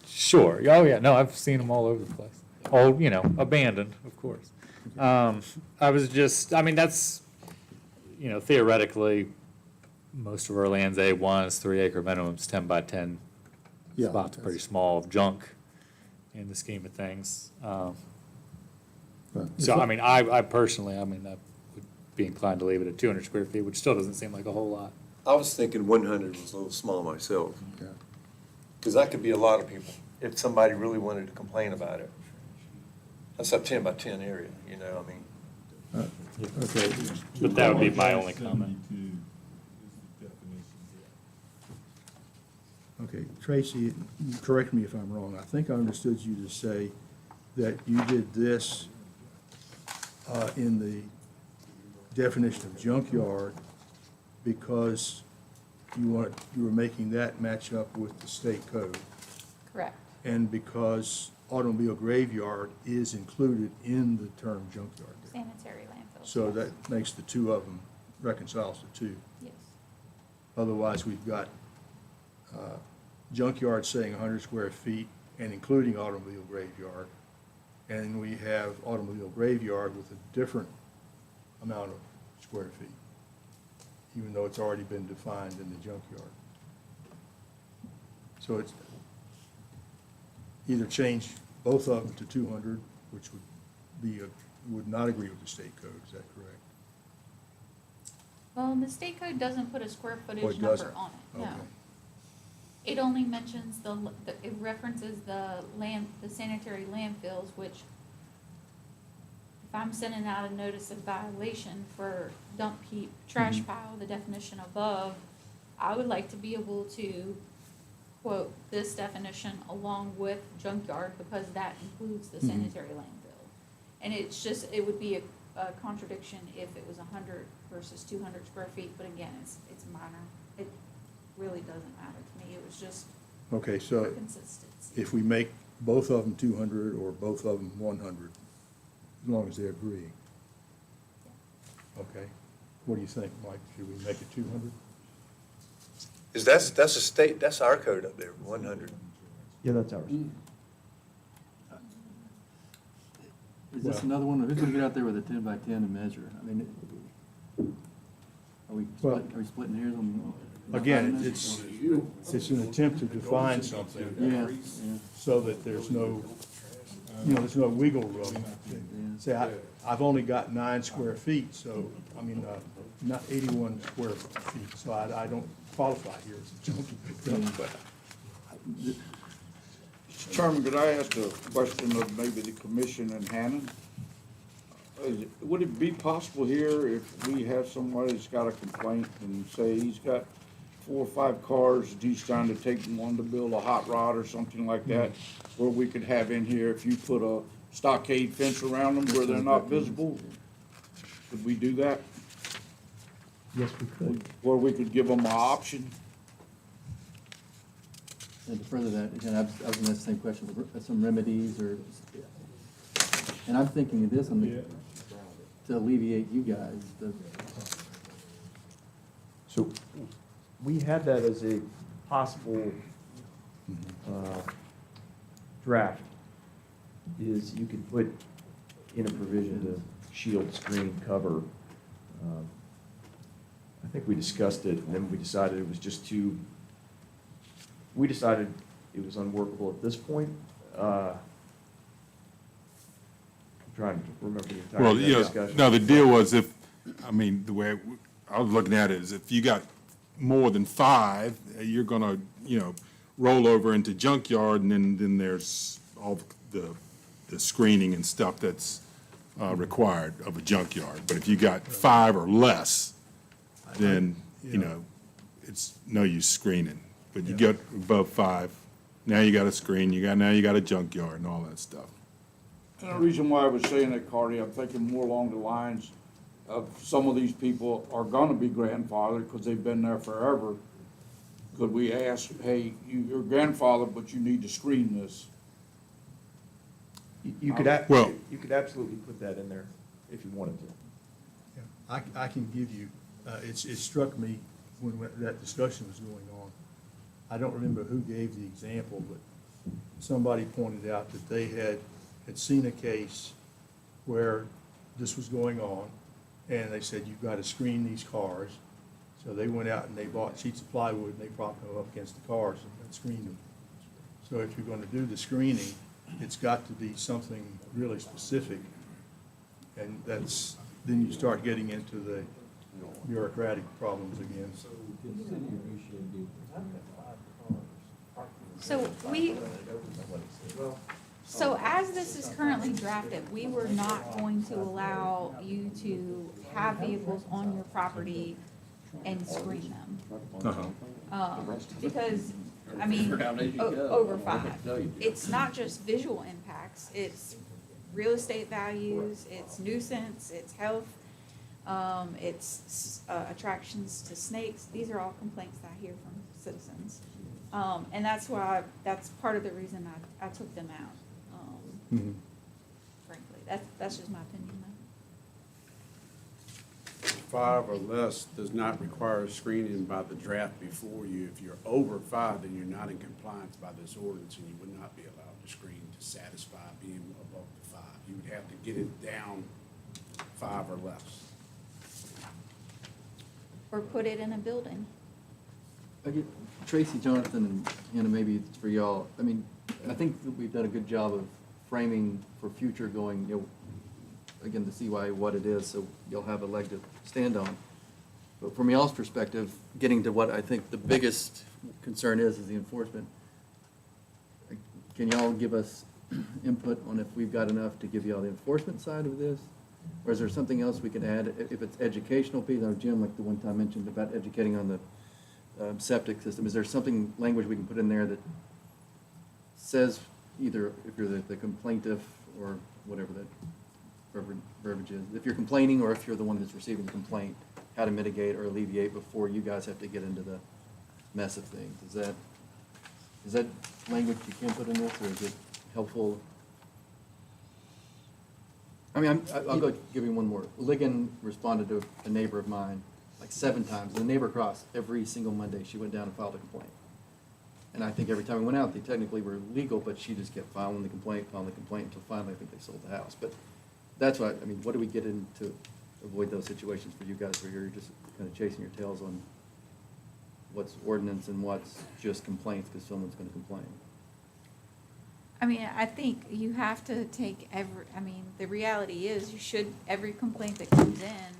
[SPEAKER 4] Sure. Oh, yeah. No, I've seen them all over the place. All, you know, abandoned, of course. I was just, I mean, that's, you know, theoretically, most of our land's A1s, 3-acre minimums, 10 by 10
[SPEAKER 1] Yeah,
[SPEAKER 4] spots, pretty small of junk in the scheme of things. So, I mean, I personally, I mean, I would be inclined to leave it at 200 square feet, which still doesn't seem like a whole lot.
[SPEAKER 6] I was thinking 100 was a little small myself, because that could be a lot of people, if somebody really wanted to complain about it. That's a 10 by 10 area, you know, I mean.
[SPEAKER 1] okay,
[SPEAKER 4] But that would be my only comment.
[SPEAKER 1] okay, Tracy, correct me if I'm wrong. I think I understood you to say that you did this in the definition of junkyard because you were making that match up with the state code,
[SPEAKER 7] Correct.
[SPEAKER 1] and because automobile graveyard is included in the term junkyard there.
[SPEAKER 7] Sanitary landfills.
[SPEAKER 1] So
[SPEAKER 7] yes.
[SPEAKER 1] that makes the two of them, reconciles the two.
[SPEAKER 7] Yes.
[SPEAKER 1] Otherwise, we've got junkyard saying 100 square feet and including automobile graveyard. And we have automobile graveyard with a different amount of square feet, even though it's already been defined in the junkyard. So it's either change both of them to 200, which would not agree with the state code, is that correct?
[SPEAKER 7] Well, the state code doesn't put a square
[SPEAKER 1] Oh,
[SPEAKER 7] footage
[SPEAKER 1] it
[SPEAKER 7] number
[SPEAKER 1] doesn't?
[SPEAKER 7] on it, no.
[SPEAKER 1] Okay.
[SPEAKER 7] It only mentions it references the sanitary landfills, which if I'm sending out a notice of violation for dump heap, trash
[SPEAKER 1] Mm-hmm.
[SPEAKER 7] pile, the definition above, I would like to be able to quote this definition along with junkyard, because that includes the
[SPEAKER 1] Mhm.
[SPEAKER 7] sanitary landfill. And it's just, it would be a contradiction if it was 100 versus 200 square feet, but again, it's minor. It really doesn't matter to me, it was just
[SPEAKER 1] Okay,
[SPEAKER 7] for
[SPEAKER 1] so
[SPEAKER 7] consistency.
[SPEAKER 1] if we make both of them 200 or both of them 100, as long as they agree. Okay. What do you think, Mike? Should we make it 200?
[SPEAKER 6] Is that's a state, that's our code up there, 100.
[SPEAKER 11] Yeah, that's ours.
[SPEAKER 5] Is this
[SPEAKER 1] Well-
[SPEAKER 5] another one, who's gonna get out there with a 10 by 10 and measure? I mean,
[SPEAKER 1] Well-
[SPEAKER 5] are we splitting hairs on?
[SPEAKER 1] Again, it's an attempt to define something
[SPEAKER 5] Yeah, yeah.
[SPEAKER 1] so that there's no, there's no wiggle room. Say, I've only got 9 square feet, so, not 81 square feet, so I don't qualify here as a junkyard.
[SPEAKER 10] Mr. Chairman, could I ask a question of maybe the commission and Hannon? Would it be possible here if we have somebody that's got a complaint and say he's got 4 or 5 cars, and he's trying to take one to build a hot rod or something like that, where we could have in here, if you put a stockade fence around them where they're not visible? Could we do that?
[SPEAKER 11] Yes, we could.
[SPEAKER 10] Where we could give them an option?
[SPEAKER 5] And to further that, again, I was gonna ask the same question, some remedies or, and I'm thinking of this, to alleviate you guys,
[SPEAKER 11] So we had that as a possible draft, is you could put in a provision to shield, screen, cover. I think we discussed it, and then we decided it was just too, we decided it was unworkable at this point. I'm trying to remember the entire
[SPEAKER 9] Well,
[SPEAKER 11] discussion.
[SPEAKER 9] no, the deal was the way I was looking at it is if you got more than 5, you're gonna, roll over into junkyard, and then there's all the screening and stuff that's required of a junkyard. But if you got 5 or less, then, it's no use screening. But you get above 5, now you got a screen, now you got a junkyard and all that stuff.
[SPEAKER 10] And the reason why I was saying that, Carly, I'm thinking more along the lines of some of these people are gonna be grandfathered because they've been there forever. Could we ask, hey, you're grandfathered, but you need to screen this?
[SPEAKER 11] You could,
[SPEAKER 9] Well-
[SPEAKER 11] you could absolutely put that in there if you wanted to.
[SPEAKER 1] Yeah, I can give you, it struck me when that discussion was going on. I don't remember who gave the example, but somebody pointed out that they had seen a case where this was going on, and they said, you've got to screen these cars. So they went out and they bought sheets of plywood, and they propped them up against the cars and screened them. So if you're going to do the screening, it's got to be something really specific. And then you start getting into the bureaucratic problems again.
[SPEAKER 7] So as this is currently drafted, we were not going to allow you to have vehicles on your property and screen them. Because, over 5. It's not just visual impacts, it's real estate values, it's nuisance, it's health. It's attractions to snakes. These are all complaints that I hear from citizens. And that's why, that's part of the reason I took them out, frankly. That's just my opinion, though.
[SPEAKER 8] 5 or less does not require screening by the draft before you. If you're over 5, then you're not in compliance by this ordinance, and you would not be allowed to screen to satisfy being above the 5. You would have to get it down 5 or less.
[SPEAKER 7] Or put it in a building.
[SPEAKER 5] I get, Tracy, Jonathan, and Hannah, maybe it's for y'all. I mean, I think that we've done a good job of framing for future going, you know, again, to see what it is, so you'll have a leg to stand on. But from y'all's perspective, getting to what I think the biggest concern is the enforcement. Can y'all give us input on if we've got enough to give y'all the enforcement side of this? Or is there something else we can add? If it's educational piece, our Jim, like the one time mentioned about educating on the septic system, is there something, language we can put in there that says either if you're the complainant or whatever that verbiage is, if you're complaining or if you're the one that's receiving the complaint, how to mitigate or alleviate before you guys have to get into the mess of things? Is that language you can put in this, or is it helpful? I mean, I'll go give you one more. Ligon responded to a neighbor of mine like 7 times. The neighbor across, every single Monday, she went down and filed a complaint. And I think every time we went out, they technically were legal, but she just kept filing the complaint, until finally I think they sold the house. But that's why, I mean, what do we get in to avoid those situations for you guys where you're just kind of chasing your tails on what's ordinance and what's just complaints because someone's going to complain?
[SPEAKER 7] I mean, I think you have to take the reality is every complaint that comes in,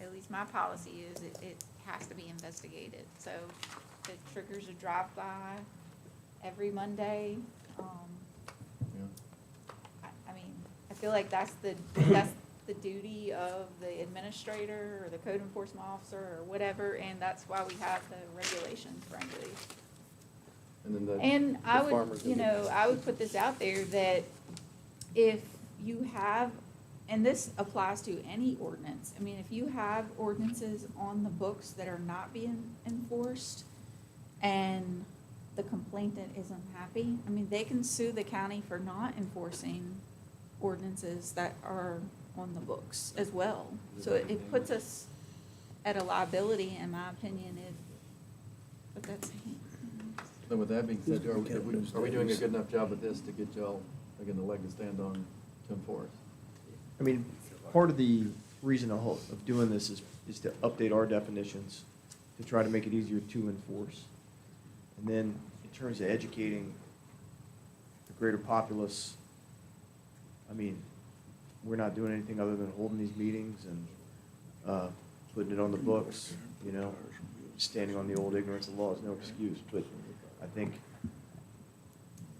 [SPEAKER 7] at least my policy is it has to be investigated. So it triggers a drive-by every Monday. I mean, I feel like that's the duty of the administrator or the code enforcement officer or whatever, and that's why we have the regulations, frankly.
[SPEAKER 5] And then
[SPEAKER 7] And
[SPEAKER 5] the
[SPEAKER 7] I would,
[SPEAKER 5] farmers
[SPEAKER 7] you know, I would put this out there that if you have, and this applies to any ordinance, I mean, if you have ordinances on the books that are not being enforced and the complainant isn't happy, I mean, they can sue the county for not enforcing ordinances that are on the books as well. So it puts us at a liability, in my opinion, but that's.
[SPEAKER 5] So with that being said, are we doing a good enough job at this to get y'all, again, the leg to stand on to enforce?
[SPEAKER 11] I mean, part of the reason of doing this is to update our definitions, to try to make it easier to enforce. And then in terms of educating the greater populace, I mean, we're not doing anything other than holding these meetings and putting it on the books, you know. Standing on the old ignorance of law is no excuse, but I think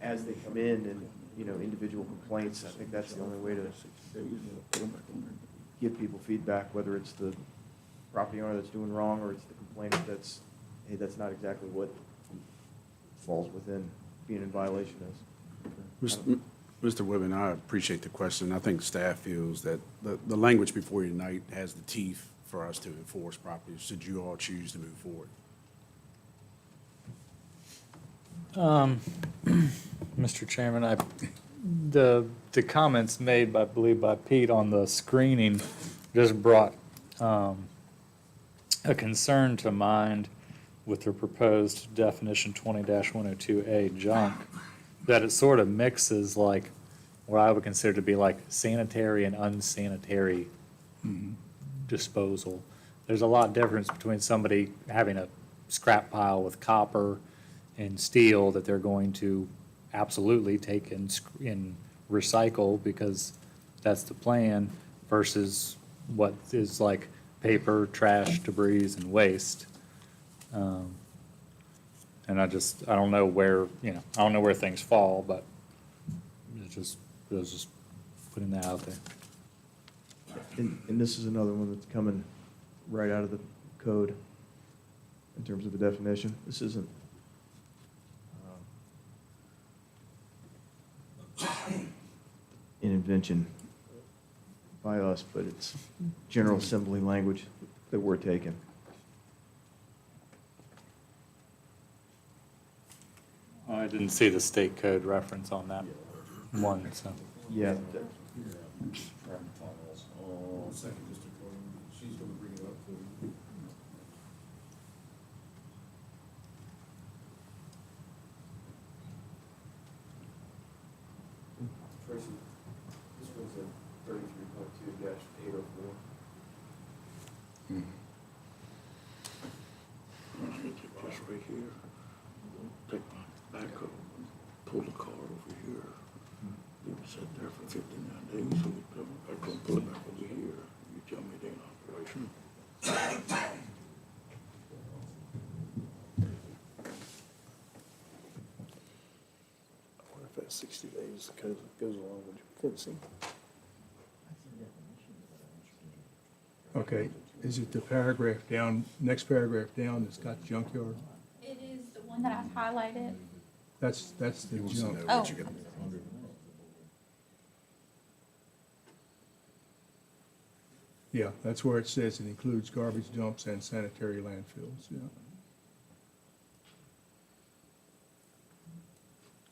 [SPEAKER 11] as they come in and, you know, individual complaints, I think that's the only way to give people feedback, whether it's the property owner that's doing wrong or it's the complainant that's, hey, that's not exactly what falls within being in violation is.
[SPEAKER 8] Mr. Whitman, I appreciate the question. I think staff feels that the language before you tonight has the teeth for us to enforce properly, should you all choose to move forward.
[SPEAKER 4] Mr. Chairman, the comments made by, I believe, by Pete on the screening just brought a concern to mind with the proposed definition 20-102A junk, that it sort of mixes like what I would consider to be like sanitary and unsanitary disposal. There's a lot of difference between somebody having a scrap pile with copper and steel that they're going to absolutely take and recycle because that's the plan, versus what is like paper, trash, debris, and waste. And I don't know where, I don't know where things fall, but I was just putting that out there.
[SPEAKER 11] And this is another one that's coming right out of the code in terms of the definition. This isn't an invention by us, but it's General Assembly language that we're taking.
[SPEAKER 4] I didn't see the state code reference on that one, so.
[SPEAKER 11] Yeah,
[SPEAKER 8] Second district, she's gonna bring it up to. Tracy, this was a 33.2-804.
[SPEAKER 10] Just right here. Take my back up, pull the car over here. Leave it sit there for 59 days, so I can pull it back over here. You tell me they in operation. I wonder if that 60 days goes along with your fencing.
[SPEAKER 1] Okay, is it the paragraph down, next paragraph down that's got junkyard?
[SPEAKER 7] It is the one that I've highlighted.
[SPEAKER 1] That's the junk.
[SPEAKER 7] Oh,
[SPEAKER 1] Yeah, that's where it says it includes garbage dumps and sanitary landfills, yeah.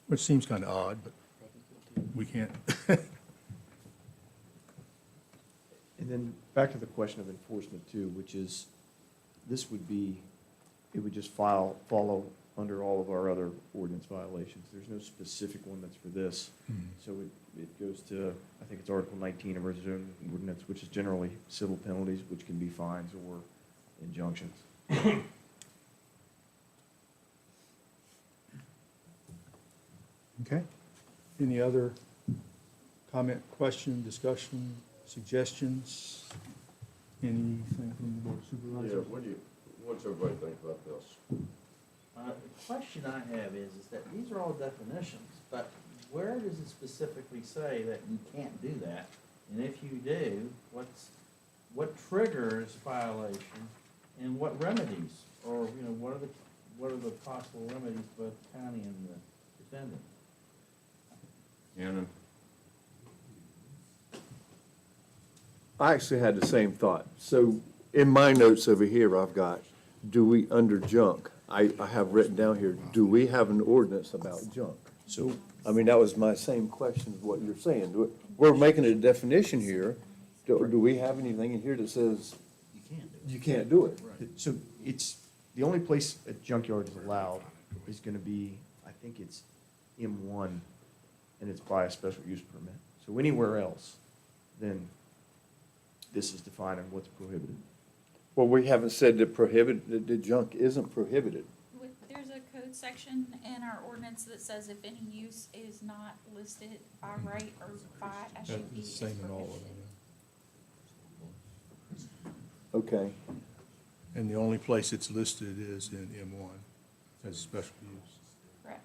[SPEAKER 1] Which seems kind of odd, but we can't.
[SPEAKER 11] and then back to the question of enforcement too, which is, this would be, it would just follow under all of our other ordinance violations. There's no specific one that's for this. So it goes to, I think it's Article 19 of our zoning ordinance, which is generally civil penalties, which can be fines or injunctions.
[SPEAKER 1] Okay. Any other comment, question, discussion, suggestions? Anything from the board of
[SPEAKER 3] Yeah,
[SPEAKER 1] supervisors?
[SPEAKER 3] what's everybody think about this?
[SPEAKER 14] The question I have is that these are all definitions, but where does it specifically say that you can't do that? And if you do, what triggers violation and what remedies? Or, what are the possible remedies for the county and the defendant?
[SPEAKER 3] Shannon?
[SPEAKER 6] I actually had the same thought. So in my notes over here, I've got, do we, under junk, I have written down here, do we have an ordinance about junk?
[SPEAKER 11] So
[SPEAKER 6] I mean, that was my same question as what you're saying. We're making a definition here. Do we have anything in here that says
[SPEAKER 14] You can't do it.
[SPEAKER 6] you can't do it?
[SPEAKER 11] So it's, the only place a junkyard is allowed is gonna be, I think it's M1, and it's by a special use permit. So anywhere else, then this is defining what's prohibited.
[SPEAKER 6] Well, we haven't said that the junk isn't prohibited.
[SPEAKER 7] there's a code section in our ordinance that says if any use is not listed by right or by
[SPEAKER 1] That's
[SPEAKER 7] SUP.
[SPEAKER 1] the
[SPEAKER 7] it's
[SPEAKER 1] same in all of
[SPEAKER 7] prohibited.
[SPEAKER 1] them.
[SPEAKER 6] Okay.
[SPEAKER 1] And the only place it's listed is in M1 as special use.
[SPEAKER 7] Correct.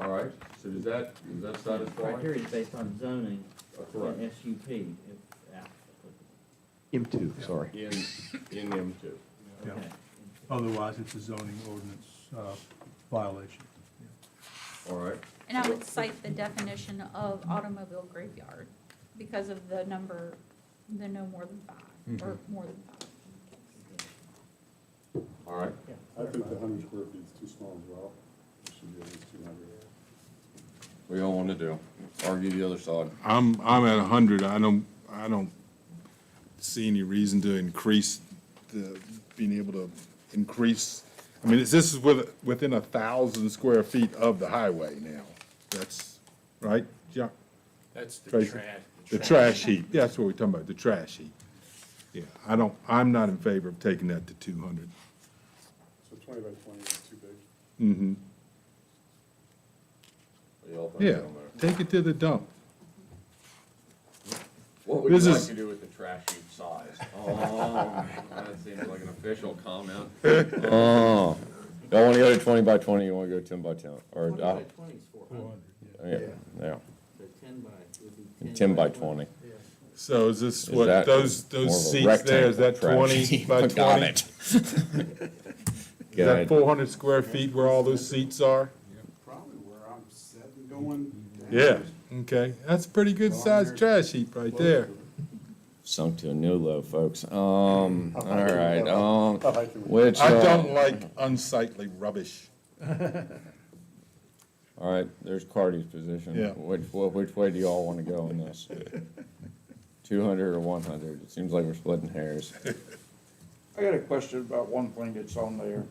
[SPEAKER 3] All right, so does that satisfy?
[SPEAKER 14] Criteria is based on zoning
[SPEAKER 3] Correct.
[SPEAKER 14] and SUP, if applicable.
[SPEAKER 11] M2, sorry.
[SPEAKER 3] In M2.
[SPEAKER 1] Yeah.
[SPEAKER 14] Okay.
[SPEAKER 1] Otherwise, it's a zoning ordinance violation.
[SPEAKER 3] All right,
[SPEAKER 7] And I would cite the definition of automobile graveyard because of the number, the no more than five, or more than five.
[SPEAKER 3] all right.
[SPEAKER 8] I think the 100 square feet is too small as well. It should be at least 200.
[SPEAKER 3] What do y'all want to do? Argue the other side.
[SPEAKER 9] I'm at 100. I don't see any reason to increase being able to increase. I mean, this is within 1,000 square feet of the highway now. That's, right, John?
[SPEAKER 10] That's the
[SPEAKER 9] Tracy?
[SPEAKER 10] trash.
[SPEAKER 9] The trash heap, that's what we're talking about, the trash heap. Yeah, I'm not in favor of taking that to 200.
[SPEAKER 8] So 20 by 20 is too big.
[SPEAKER 9] Mm-hmm.
[SPEAKER 3] What do y'all think
[SPEAKER 9] Yeah,
[SPEAKER 3] down there?
[SPEAKER 9] take it to the dump.
[SPEAKER 3] What would you
[SPEAKER 9] This
[SPEAKER 3] like
[SPEAKER 9] is-
[SPEAKER 3] to do with the trash heap size? Oh, that seems like an official comment. Oh, y'all want to go to 20 by 20, you want to go 10 by 10? Or,
[SPEAKER 14] 20 by 20 is 400,
[SPEAKER 3] yeah,
[SPEAKER 14] so 10 by, would be
[SPEAKER 3] 10 by 20.
[SPEAKER 9] So is this
[SPEAKER 3] Is
[SPEAKER 9] what,
[SPEAKER 3] that
[SPEAKER 9] those
[SPEAKER 3] more of a
[SPEAKER 9] seats there, is that
[SPEAKER 3] rectangle
[SPEAKER 9] 20
[SPEAKER 3] trash
[SPEAKER 9] by
[SPEAKER 3] heap?
[SPEAKER 9] 20?
[SPEAKER 3] Got it.
[SPEAKER 9] Is that 400 square feet where all those seats are?
[SPEAKER 8] going.
[SPEAKER 9] Yeah, okay, that's a pretty good sized trash heap right there.
[SPEAKER 3] Sunk to a new low, folks. All right, which,
[SPEAKER 9] I don't like unsightly rubbish.
[SPEAKER 3] all right, there's Cardy's position.
[SPEAKER 9] Yeah.
[SPEAKER 3] Which way do y'all want to go on this? 200 or 100? It seems like we're splitting hairs.
[SPEAKER 10] I got a question about one thing that's on there.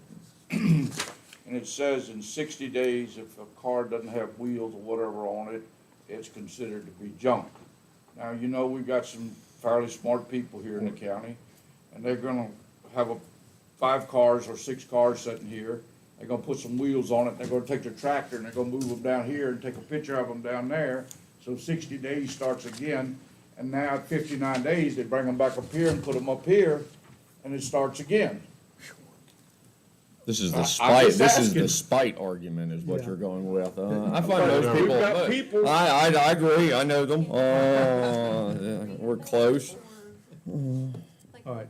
[SPEAKER 10] And it says in 60 days, if a car doesn't have wheels or whatever on it, it's considered to be junk. Now, you know, we've got some fairly smart people here in the county, and they're gonna have 5 cars or 6 cars sitting here. They're gonna put some wheels on it, they're gonna take their tractor and they're gonna move them down here and take a picture of them down there. So 60 days starts again, and now at 59 days, they bring them back up here and put them up here, and it starts again.
[SPEAKER 3] This is the
[SPEAKER 10] I'm
[SPEAKER 3] spite,
[SPEAKER 10] just
[SPEAKER 3] this is the
[SPEAKER 10] asking.
[SPEAKER 3] spite argument is what
[SPEAKER 1] Yeah.
[SPEAKER 3] you're going with. I find
[SPEAKER 10] But
[SPEAKER 3] those
[SPEAKER 10] we've
[SPEAKER 3] people,
[SPEAKER 10] got people-
[SPEAKER 3] I agree, I know them. We're close.
[SPEAKER 1] All right,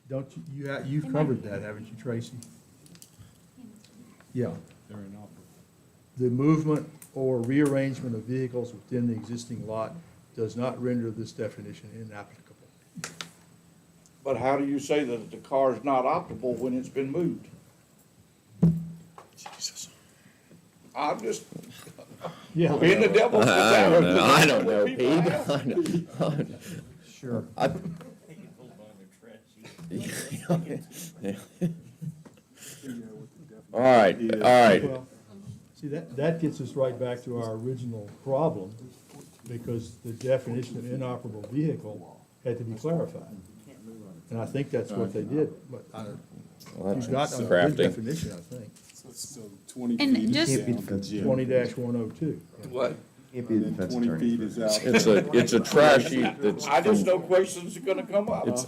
[SPEAKER 1] don't you've covered that, haven't you, Tracy? Yeah. The movement or rearrangement of vehicles within the existing lot does not render this definition inapplicable.
[SPEAKER 10] But how do you say that the car is not operable when it's been moved?
[SPEAKER 3] Jesus.
[SPEAKER 10] I'm just
[SPEAKER 1] Yeah.
[SPEAKER 10] being the devil's
[SPEAKER 3] I don't know,
[SPEAKER 10] advocate.
[SPEAKER 3] Pete.
[SPEAKER 1] Sure.
[SPEAKER 3] All right, all right.
[SPEAKER 1] Well, see, that gets us right back to our original problem, because the definition of inoperable vehicle had to be clarified. And I think that's what they did, but
[SPEAKER 3] Well,
[SPEAKER 1] you've got
[SPEAKER 3] that's
[SPEAKER 1] a good
[SPEAKER 3] crafty.
[SPEAKER 1] definition, I think,
[SPEAKER 9] So 20
[SPEAKER 7] And
[SPEAKER 9] feet
[SPEAKER 7] just-
[SPEAKER 9] is down. Yeah.
[SPEAKER 1] 20-102.
[SPEAKER 10] What?
[SPEAKER 9] And then 20 feet is out.
[SPEAKER 3] It's a trash heap that's.
[SPEAKER 10] I just
[SPEAKER 3] from-
[SPEAKER 10] know questions are gonna come up.
[SPEAKER 3] It's-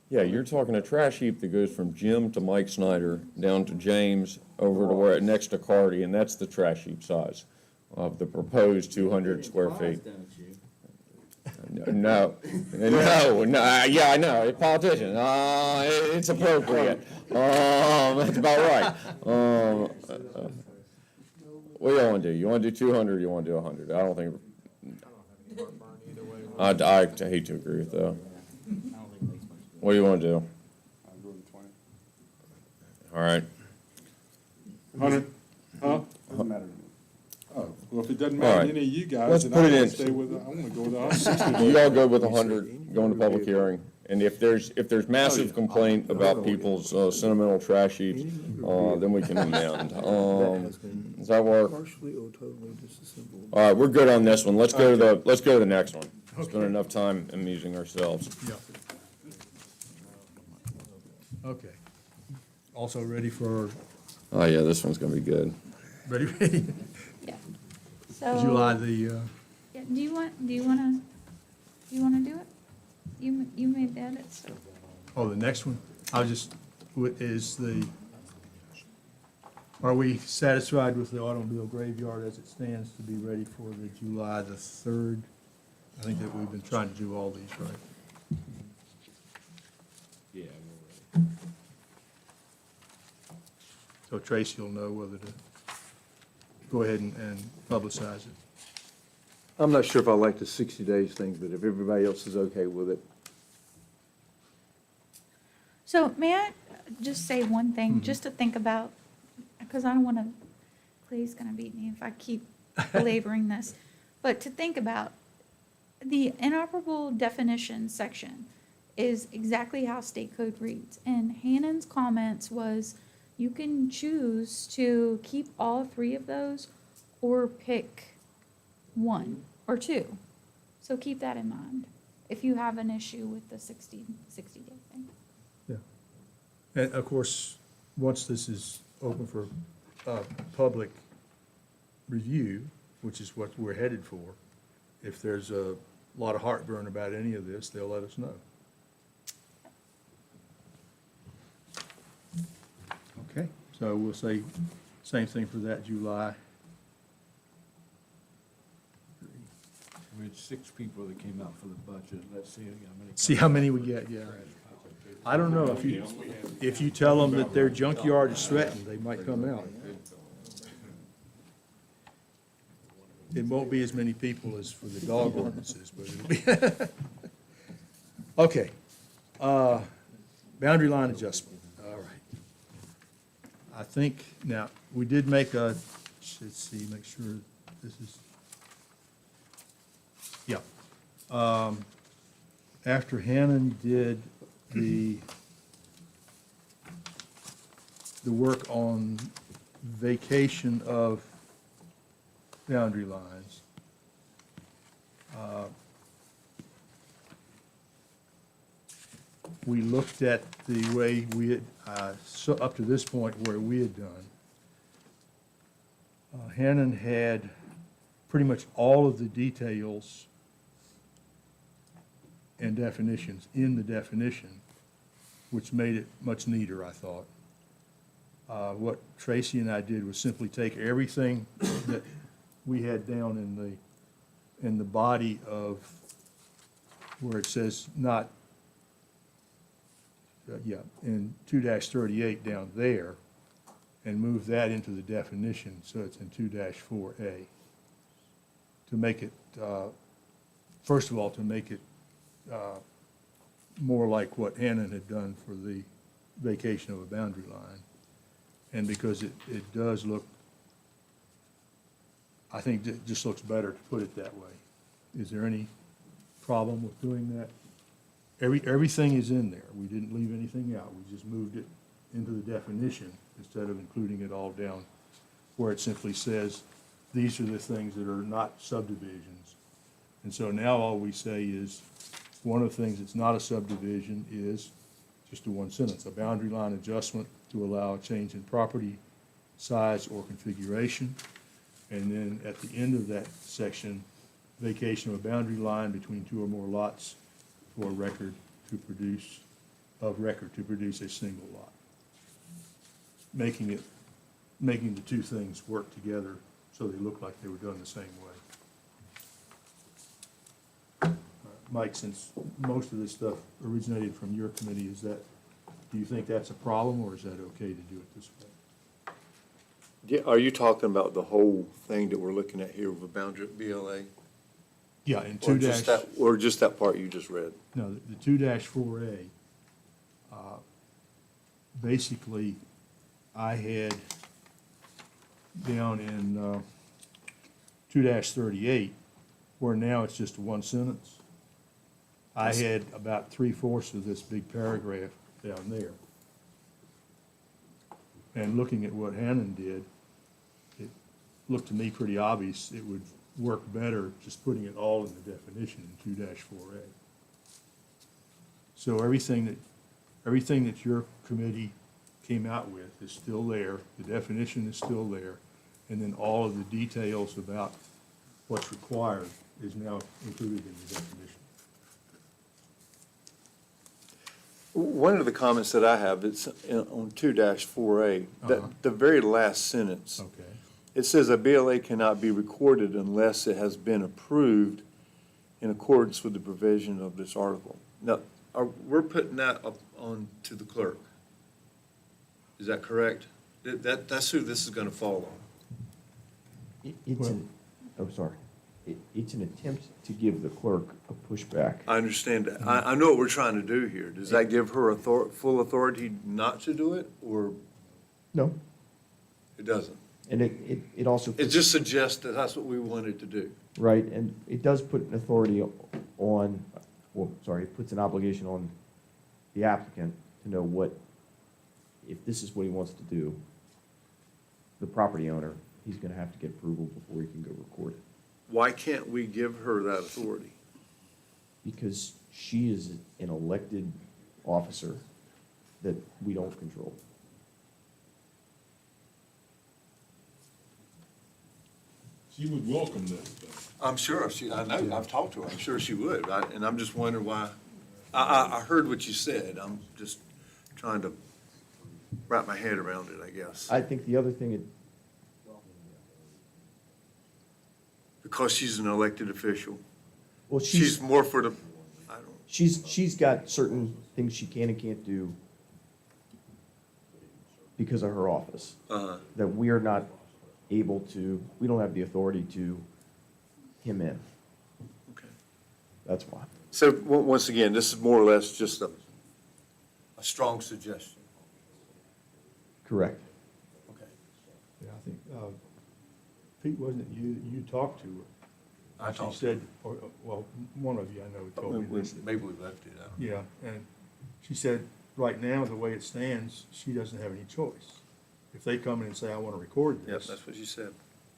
[SPEAKER 3] Yeah, you're talking a trash heap that goes from Jim to Mike Snyder, down to James, over to where, next to Cardy, and that's the trash heap size of the proposed 200 square feet. No, yeah, I know, a politician, it's appropriate, that's about right. What do you wanna do? You wanna do 200 or you wanna do 100? I don't think. I hate to agree with that. What do you wanna do?
[SPEAKER 8] I'll go to 20.
[SPEAKER 3] All right,
[SPEAKER 8] 100, huh? Doesn't matter to me.
[SPEAKER 9] Oh, well, if it doesn't
[SPEAKER 3] All
[SPEAKER 9] matter
[SPEAKER 3] right.
[SPEAKER 9] to any of you guys,
[SPEAKER 3] Let's
[SPEAKER 9] then
[SPEAKER 3] put
[SPEAKER 9] I
[SPEAKER 3] it
[SPEAKER 9] want
[SPEAKER 3] in.
[SPEAKER 9] to stay with, I want to go with 160.
[SPEAKER 3] you all go with 100, go into public hearing, and if there's massive complaint about people's sentimental trash heaps, then we can amend. Does that work?
[SPEAKER 5] Partially or totally disassembled.
[SPEAKER 3] All right, we're good on this one, let's go to the next one. Spend enough time amusing ourselves.
[SPEAKER 1] Yeah. Okay. Also ready for,
[SPEAKER 3] Oh, yeah, this one's gonna be good.
[SPEAKER 1] ready,
[SPEAKER 7] Yeah. So.
[SPEAKER 1] July the,
[SPEAKER 7] Yeah, do you wanna do it? You made the edits, so.
[SPEAKER 1] oh, the next one? I was just, are we satisfied with the automobile graveyard as it stands to be ready for the July the 3rd? I think that we've been trying to do all these, right?
[SPEAKER 9] Yeah.
[SPEAKER 1] So Tracy will know whether to go ahead and publicize it.
[SPEAKER 6] I'm not sure if I like the 60 days thing, but if everybody else is okay with it.
[SPEAKER 7] So may I just say one thing, just to think about, because I don't want to, Clay's going to beat me if I keep belaboring this, but to think about, the inoperable definition section is exactly how state code reads. And Hannon's comments was, you can choose to keep all 3 of those or pick 1 or 2. So keep that in mind if you have an issue with the 60-day thing.
[SPEAKER 1] Yeah. And of course, once this is open for public review, which is what we're headed for, if there's a lot of heartburn about any of this, they'll let us know. Okay, so we'll say same thing for that July.
[SPEAKER 12] We had 6 people that came out for the budget. Let's see how many.
[SPEAKER 1] See how many we get, yeah. I don't know, if you tell them that their junkyard is threatened, they might come out. It won't be as many people as for the dog ordinances, but it'll be. Okay. Boundary line adjustment, all right. I think, now, we did make a, let's see, make sure this is, yeah. After Hannon did the work on vacation of boundary lines, we looked at the way we had, so up to this point where we had done. Hannon had pretty much all of the details and definitions in the definition, which made it much neater, I thought. What Tracy and I did was simply take everything that we had down in the body of where it says not, in 2-38 down there, and move that into the definition, so it's in 2-4A. To make it, first of all, to make it more like what Hannon had done for the vacation of a boundary line. And because it does look, I think it just looks better to put it that way. Is there any problem with doing that? Everything is in there. We didn't leave anything out. We just moved it into the definition instead of including it all down where it simply says, these are the things that are not subdivisions. And so now all we say is, one of the things that's not a subdivision is just a one sentence, a boundary line adjustment to allow a change in property size or configuration. And then at the end of that section, vacation of a boundary line between two or more lots for a record to produce a single lot. Making the two things work together so they look like they were done the same way. Mike, since most of this stuff originated from your committee, do you think that's a problem, or is that okay to do it this way?
[SPEAKER 6] Yeah, are you talking about the whole thing that we're looking at here with a boundary BLA?
[SPEAKER 1] Yeah, in
[SPEAKER 6] Or just that part you just read?
[SPEAKER 1] No, the 2-4A, basically, I had down in 2-38, where now it's just one sentence. I had about 3/4 of this big paragraph down there. And looking at what Hannon did, it looked to me pretty obvious it would work better just putting it all in the definition in 2-4A. So everything that your committee came out with is still there, the definition is still there, and then all of the details about what's required is now included in the definition.
[SPEAKER 6] One of the comments that I have, it's on 2-4A, that the very last sentence.
[SPEAKER 1] Okay.
[SPEAKER 6] It says a BLA cannot be recorded unless it has been approved in accordance with the provision of this article. Now, we're putting that up on to the clerk. Is that correct? That's who this is gonna fall on.
[SPEAKER 11] It's an attempt to give the clerk a pushback.
[SPEAKER 6] I understand that. I know what we're trying to do here. Does that give her full authority not to do it, or
[SPEAKER 11] No,
[SPEAKER 6] it doesn't?
[SPEAKER 11] and it also.
[SPEAKER 6] It just suggests that that's what we wanted to do.
[SPEAKER 11] Right, and it does put an authority on, it puts an obligation on the applicant to know if this is what he wants to do, the property owner, he's gonna have to get approval before he can go record it.
[SPEAKER 6] Why can't we give her that authority?
[SPEAKER 11] Because she is an elected officer that we don't control.
[SPEAKER 9] She would welcome this, though.
[SPEAKER 6] I'm sure I know, I've talked to her, I'm sure she would, and I'm just wondering why. I heard what you said, I'm just trying to wrap my head around it, I guess.
[SPEAKER 11] I think the other thing,
[SPEAKER 6] Because she's an elected official.
[SPEAKER 11] well,
[SPEAKER 6] She's more for the, I don't,
[SPEAKER 11] she's got certain things she can and can't do because of her office. That we are not able to, we don't have the authority to him in.
[SPEAKER 6] Okay.
[SPEAKER 11] That's why.
[SPEAKER 6] So, once again, this is more or less just a strong suggestion.
[SPEAKER 11] Correct.
[SPEAKER 6] Okay.
[SPEAKER 1] Yeah, I think, Pete, wasn't it you talked to her?
[SPEAKER 6] I talked
[SPEAKER 1] She said, or, well, one of you I know told me this.
[SPEAKER 6] Maybe we left it out.
[SPEAKER 1] Yeah, and she said, right now, the way it stands, she doesn't have any choice. If they come in and say, I want to record
[SPEAKER 6] Yep,
[SPEAKER 1] this.
[SPEAKER 6] that's what you said.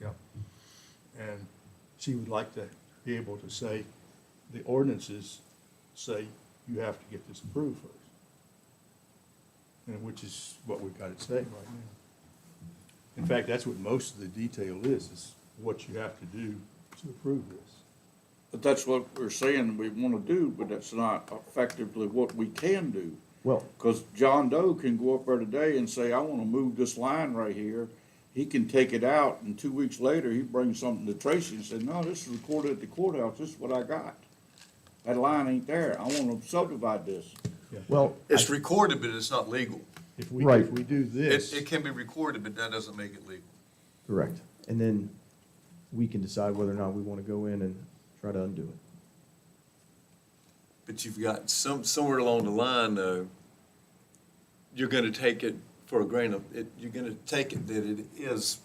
[SPEAKER 1] Yeah. And she would like to be able to say, the ordinances say you have to get this approved first. And which is what we've got it saying right now. In fact, that's what most of the detail is what you have to do to approve this.
[SPEAKER 10] But that's what we're saying we wanna do, but that's not effectively what we can do.
[SPEAKER 11] Well,
[SPEAKER 10] Cause John Doe can go up there today and say, I wanna move this line right here. He can take it out, and 2 weeks later, he brings something to Tracy and say, no, this is recorded at the courthouse, this is what I got. That line ain't there, I wanna subdivide this.
[SPEAKER 11] well,
[SPEAKER 6] It's recorded, but it's not legal.
[SPEAKER 1] If we,
[SPEAKER 11] Right.
[SPEAKER 1] if we do this.
[SPEAKER 6] It can be recorded, but that doesn't make it legal.
[SPEAKER 11] correct. And then we can decide whether or not we want to go in and try to undo it.
[SPEAKER 6] But you've got somewhere along the line, though, you're gonna take it for a grain of, you're gonna take it that it is,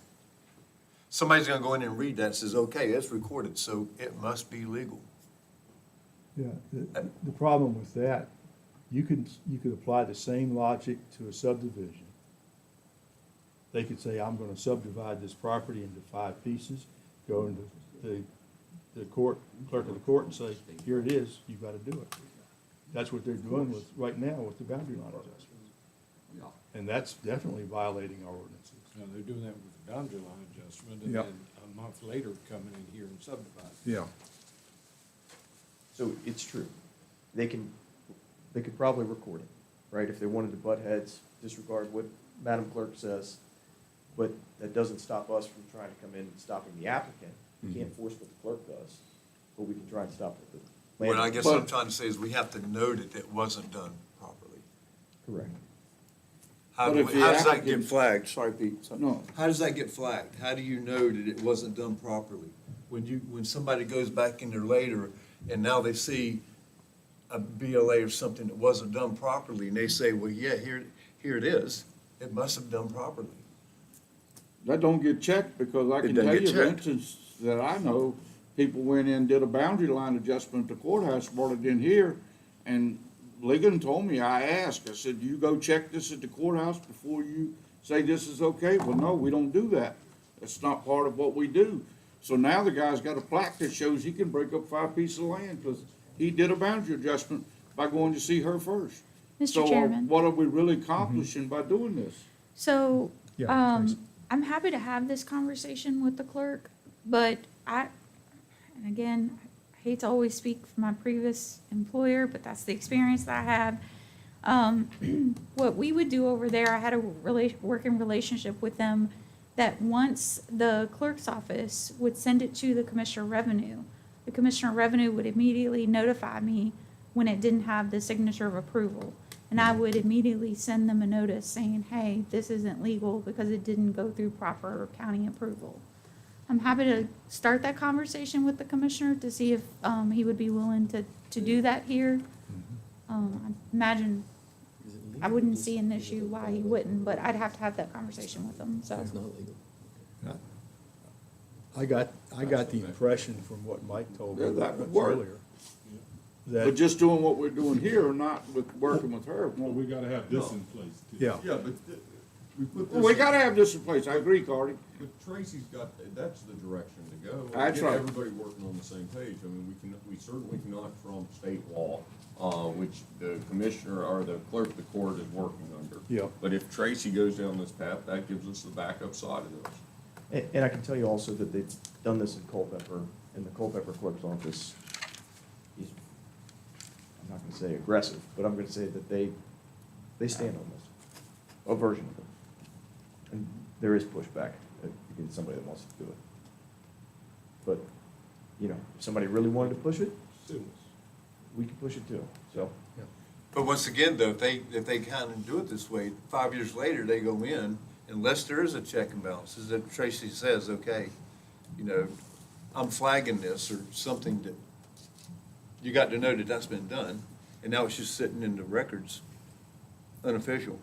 [SPEAKER 6] somebody's gonna go in and read that and says, okay, it's recorded, so it must be legal.
[SPEAKER 1] Yeah, the problem with that, you could apply the same logic to a subdivision. They could say, I'm gonna subdivide this property into 5 pieces, go into the court, clerk of the court and say, here it is, you've gotta do it. That's what they're doing with, right now with the boundary line adjustments. And that's definitely violating our ordinances.
[SPEAKER 12] No, they're doing that with the boundary line adjustment,
[SPEAKER 1] and Yep.
[SPEAKER 12] then a month later coming in here and subdividing.
[SPEAKER 1] Yeah.
[SPEAKER 11] So it's true. They could probably record it, right? If they wanted to butt heads, disregard what Madam Clerk says. But that doesn't stop us from trying to come in and stopping the applicant. We can't force what the clerk does, but we can try and stop what the
[SPEAKER 6] What I
[SPEAKER 11] land.
[SPEAKER 6] guess what I'm trying to say is we have to note it, it wasn't done properly.
[SPEAKER 11] Correct.
[SPEAKER 6] How
[SPEAKER 10] But if the
[SPEAKER 6] does that
[SPEAKER 10] applicant-
[SPEAKER 6] get flagged? Sorry, Pete. Sorry.
[SPEAKER 10] No.
[SPEAKER 6] How does that get flagged? How do you know that it wasn't done properly? When somebody goes back in there later and now they see a BLA or something that wasn't done properly and they say, well, yeah, here it is, it must have done properly.
[SPEAKER 10] That don't get checked, because I
[SPEAKER 6] It
[SPEAKER 10] can
[SPEAKER 6] doesn't
[SPEAKER 10] tell
[SPEAKER 6] get
[SPEAKER 10] you, for
[SPEAKER 6] checked.
[SPEAKER 10] instance, that I know, people went in, did a boundary line adjustment at the courthouse, brought it in here, and Ligon told me, I asked, I said, you go check this at the courthouse before you say this is okay? Well, no, we don't do that. That's not part of what we do. So now the guy's got a plaque that shows he can break up 5 pieces of land, because he did a boundary adjustment by going to see her first.
[SPEAKER 7] Mr.
[SPEAKER 10] So,
[SPEAKER 7] Chairman.
[SPEAKER 10] what are we really accomplishing by doing this?
[SPEAKER 7] So,
[SPEAKER 1] Yeah, Tracy.
[SPEAKER 7] I'm happy to have this conversation with the clerk, but and again, I hate to always speak for my previous employer, but that's the experience that I have. What we would do over there, I had a working relationship with them, that once the clerk's office would send it to the Commissioner of Revenue, the Commissioner of Revenue would immediately notify me when it didn't have the signature of approval. And I would immediately send them a notice saying, hey, this isn't legal because it didn't go through proper county approval. I'm happy to start that conversation with the commissioner to see if he would be willing to do that here. I imagine, I wouldn't see an issue why he wouldn't, but I'd have to have that conversation with him, so.
[SPEAKER 5] It's not legal.
[SPEAKER 1] I got the impression from what Mike told me
[SPEAKER 10] Yeah, that would work.
[SPEAKER 1] earlier.
[SPEAKER 10] But
[SPEAKER 1] That,
[SPEAKER 10] just doing what we're doing here, not with, working with her.
[SPEAKER 9] Well, we gotta have this in place too.
[SPEAKER 1] Yeah.
[SPEAKER 9] Yeah, but we put
[SPEAKER 10] Well,
[SPEAKER 9] this.
[SPEAKER 10] we gotta have this in place, I agree, Cardy.
[SPEAKER 3] But Tracy's got, that's the direction to go.
[SPEAKER 10] That's
[SPEAKER 3] Get
[SPEAKER 10] right.
[SPEAKER 3] everybody working on the same page. I mean, we certainly cannot trump state law, which the commissioner or the clerk of the court is working under.
[SPEAKER 1] Yeah.
[SPEAKER 3] But if Tracy goes down this path, that gives us the backup side of this.
[SPEAKER 11] And I can tell you also that they've done this in Culpeper, in the Culpeper clerk's office. He's, I'm not gonna say aggressive, but I'm gonna say that they stand on this, a version of it. And there is pushback, if you get somebody that wants to do it. But, you know, if somebody really wanted to push it, we can push it too, so.
[SPEAKER 6] But once again, though, if they kind of do it this way, 5 years later, they go in, unless there is a check and balance, as that Tracy says, okay, you know, I'm flagging this or something that you got to know that that's been done, and now it's just sitting in the records, unofficial.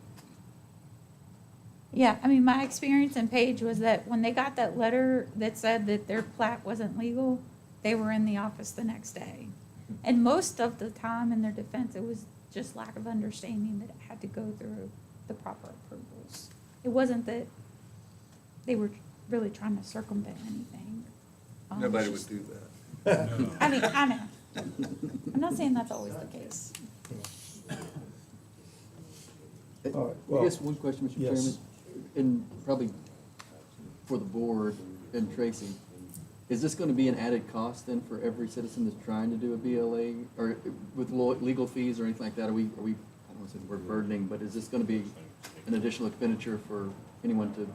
[SPEAKER 7] Yeah, I mean, my experience in Page was that when they got that letter that said that their plat wasn't legal, they were in the office the next day. And most of the time, in their defense, it was just lack of understanding that it had to go through the proper approvals. It wasn't that they were really trying to circumvent anything.
[SPEAKER 6] Nobody
[SPEAKER 7] it's
[SPEAKER 6] would
[SPEAKER 7] just-
[SPEAKER 6] do that.
[SPEAKER 7] I mean, I know. I'm not saying that's always the case.
[SPEAKER 1] All right,
[SPEAKER 5] I
[SPEAKER 1] well,
[SPEAKER 5] guess one question, Mr.
[SPEAKER 1] yes.
[SPEAKER 5] Chairman, and probably for the board and Tracy, is this gonna be an added cost then for every citizen that's trying to do a BLA, or with legal fees or anything like that? Are we, I don't want to say the word burdening, but is this gonna be an additional expenditure for anyone to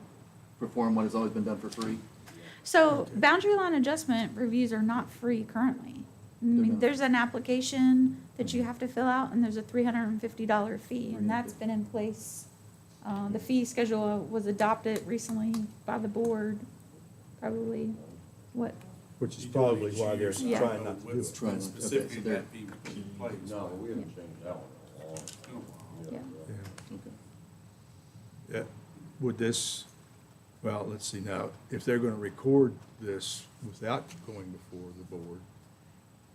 [SPEAKER 5] perform what has always been done for free?
[SPEAKER 7] So boundary line adjustment reviews are not free currently. I mean,
[SPEAKER 5] not.
[SPEAKER 7] there's an application that you have to fill out, and there's a $350 fee, and that's been in place. The fee schedule was adopted recently by the board, probably, what,
[SPEAKER 1] Which is probably why they're
[SPEAKER 7] Yeah.
[SPEAKER 1] trying not to do it.
[SPEAKER 5] Trying, okay, so
[SPEAKER 8] Specifically,
[SPEAKER 5] they're,
[SPEAKER 8] that fee would be in place.
[SPEAKER 3] No, we haven't changed that one in a long time.
[SPEAKER 7] yeah.
[SPEAKER 5] okay.
[SPEAKER 1] Yeah. Would this, well, let's see now, if they're gonna record this without going before the board,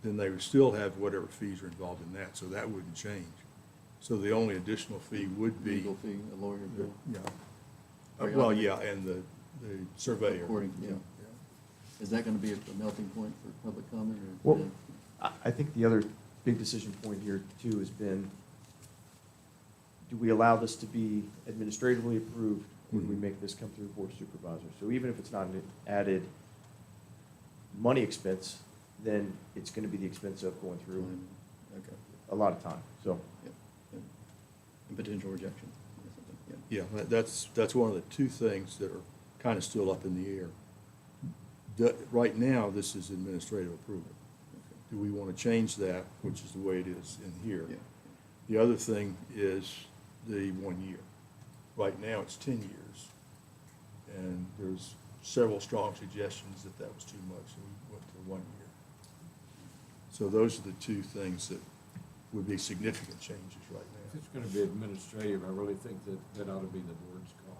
[SPEAKER 1] then they would still have whatever fees are involved in that, so that wouldn't change. So the only additional fee would be,
[SPEAKER 5] Legal fee, a lawyer bill.
[SPEAKER 1] yeah,
[SPEAKER 5] Or
[SPEAKER 1] well, yeah, and the surveyor.
[SPEAKER 5] Recording, yeah.
[SPEAKER 1] Yeah.
[SPEAKER 5] Is that gonna be a melting point for public comment, or?
[SPEAKER 11] Well, I think the other big decision point here too has been, do we allow this to be administratively approved, or do we make this come through the board of supervisors? So even if it's not an added money expense, then it's gonna be the expense of going through
[SPEAKER 5] Okay,
[SPEAKER 11] a lot of time, so.
[SPEAKER 5] yeah, yeah. And potential rejection or something, yeah.
[SPEAKER 1] Yeah, that's one of the two things that are kind of still up in the air. Right now, this is administrative approval. Do we want to change that, which is the way it is in here?
[SPEAKER 5] Yeah.
[SPEAKER 1] The other thing is the 1 year. Right now, it's 10 years. And there's several strong suggestions that that was too much, so we went to 1 year. So those are the two things that would be significant changes right
[SPEAKER 12] If
[SPEAKER 1] now.
[SPEAKER 12] it's gonna be administrative, I really think that ought to be the board's call.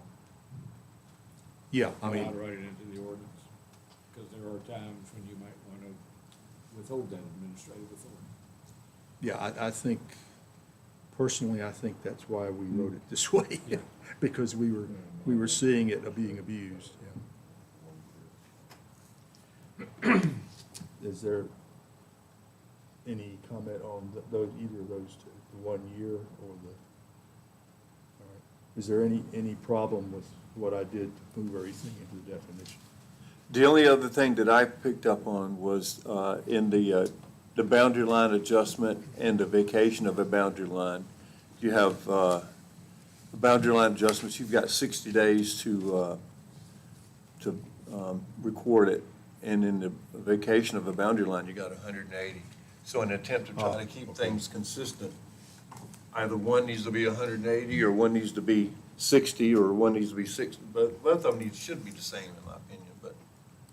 [SPEAKER 1] Yeah, I mean,
[SPEAKER 12] I'd write it into the ordinance, because there are times when you might want to withhold that administrative authority.
[SPEAKER 1] yeah, I think, personally, I think that's why we wrote it this way, because we were seeing it being abused, yeah. Is there any comment on those, either of those two, the 1 year or the, all right. Is there any problem with what I did to move everything into the definition?
[SPEAKER 6] The only other thing that I picked up on was in the boundary line adjustment and the vacation of a boundary line. You have boundary line adjustments, you've got 60 days to record it. And in the vacation of a boundary line, you got 180. So in an attempt to try to keep things consistent, either one needs to be 180, or one needs to be 60, or one needs to be 60. But both of them should be the same, in my opinion, but.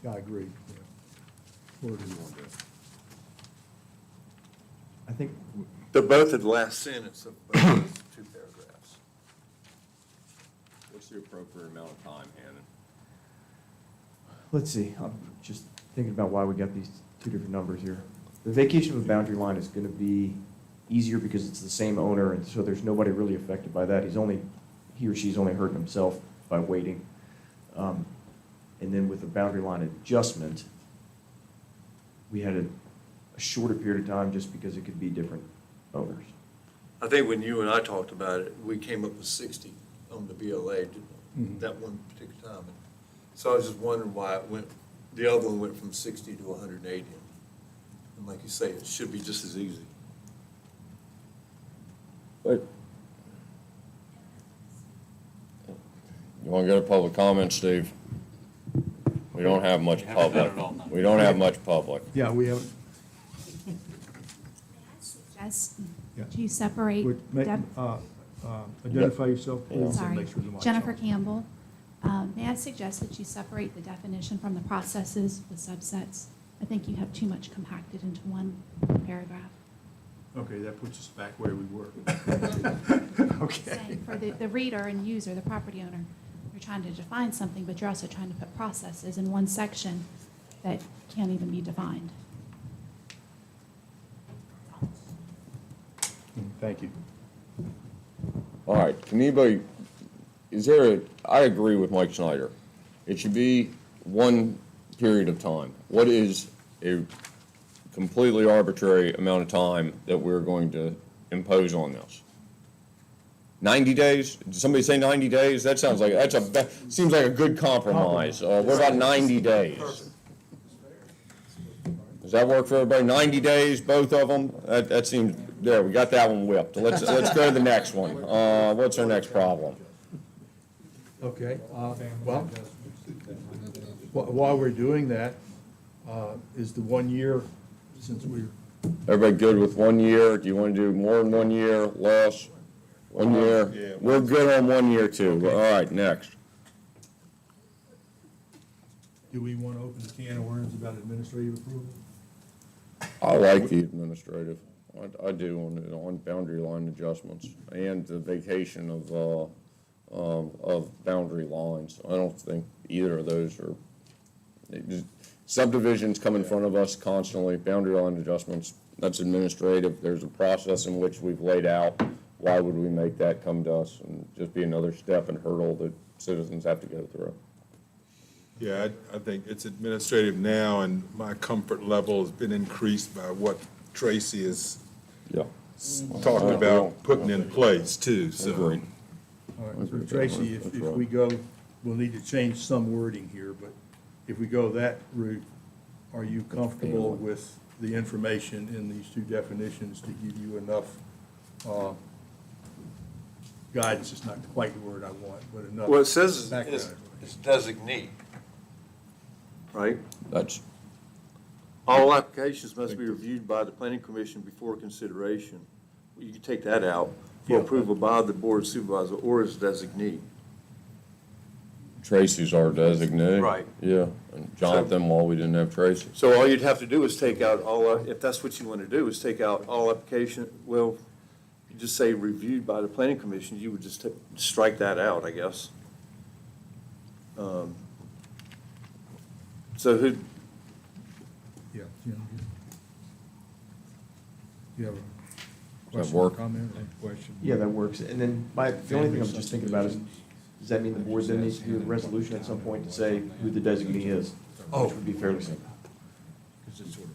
[SPEAKER 1] Yeah, I agree, yeah. Where do you want to?
[SPEAKER 11] I think,
[SPEAKER 6] They're both in the last sentence of both those two paragraphs.
[SPEAKER 3] What's the appropriate amount of time, Hannon?
[SPEAKER 11] let's see, I'm just thinking about why we got these two different numbers here. The vacation of a boundary line is gonna be easier because it's the same owner, and so there's nobody really affected by that. He or she's only hurting himself by waiting. And then with the boundary line adjustment, we had a shorter period of time just because it could be different owners.
[SPEAKER 6] I think when you and I talked about it, we came up with 60 on the BLA,
[SPEAKER 1] Mhm.
[SPEAKER 6] that one particular time. So I was just wondering why it went, the other one went from 60 to 180. And like you say, it should be just as easy.
[SPEAKER 3] But. You want to go to public comment, Steve? We don't have much
[SPEAKER 4] Haven't done
[SPEAKER 3] public.
[SPEAKER 4] it all night.
[SPEAKER 3] We don't have much public.
[SPEAKER 1] Yeah, we haven't,
[SPEAKER 15] Suggest
[SPEAKER 1] Yeah.
[SPEAKER 15] you separate,
[SPEAKER 1] identify yourself, please, and
[SPEAKER 15] sorry,
[SPEAKER 1] make sure the mic's
[SPEAKER 15] Jennifer
[SPEAKER 1] on.
[SPEAKER 15] Campbell. May I suggest that you separate the definition from the processes with subsets? I think you have too much compacted into one paragraph.
[SPEAKER 1] Okay, that puts us back where we were. Okay.
[SPEAKER 15] Saying for the reader and user, the property owner, you're trying to define something, but you're also trying to put processes in one section that can't even be defined.
[SPEAKER 1] Thank you.
[SPEAKER 3] All right, can anybody, I agree with Mike Schneider. It should be one period of time. What is a completely arbitrary amount of time that we're going to impose on this? 90 days? Did somebody say 90 days? That sounds like, seems like a good compromise. What about 90 days? Does that work for everybody? 90 days, both of them? That seems, there, we got that one whipped. Let's go to the next one. What's our next problem?
[SPEAKER 1] Okay, well, while we're doing that, is the 1 year, since we're,
[SPEAKER 3] Everybody good with 1 year? Do you want to do more than 1 year, less? 1 year?
[SPEAKER 9] Yeah.
[SPEAKER 3] We're good on 1 year too. All right, next.
[SPEAKER 1] do we want to open the can of worms about administrative approval?
[SPEAKER 3] I like the administrative. I do on boundary line adjustments and the vacation of boundary lines. I don't think either of those are, subdivisions come in front of us constantly, boundary line adjustments, that's administrative. There's a process in which we've laid out. Why would we make that come to us and just be another step and hurdle that citizens have to go through?
[SPEAKER 9] Yeah, I think it's administrative now, and my comfort level has been increased by what Tracy has
[SPEAKER 3] Yeah.
[SPEAKER 9] talked about putting in place too, so.
[SPEAKER 3] Agreed.
[SPEAKER 1] All right, so Tracy, if we go, we'll need to change some wording here, but if we go that route, are you comfortable with the information in these two definitions to give you enough guidance? It's not quite the word I want, but enough.
[SPEAKER 6] Well, it says
[SPEAKER 1] background
[SPEAKER 6] it's designee, right?
[SPEAKER 3] That's,
[SPEAKER 6] All applications must be reviewed by the planning commission before consideration. You can take that out for
[SPEAKER 1] Yeah.
[SPEAKER 6] approval by the board of supervisors or as designee.
[SPEAKER 3] Tracy's our designee.
[SPEAKER 6] Right.
[SPEAKER 3] Yeah, and Jonathan, while we didn't have Tracy.
[SPEAKER 6] So all you'd have to do is take out all, if that's what you want to do, is take out all application, well, you just say reviewed by the planning commission, you would just strike that out, I guess. So who,
[SPEAKER 1] Yeah. Jim, you have a
[SPEAKER 3] Does
[SPEAKER 1] question
[SPEAKER 3] that
[SPEAKER 1] or
[SPEAKER 3] work?
[SPEAKER 1] comment? Question?
[SPEAKER 11] Yeah, that works. And then the only thing I'm just thinking about is, does that mean the board then needs to do a resolution at some point to say who the designee is?
[SPEAKER 1] Oh.
[SPEAKER 11] Which would be fairly simple.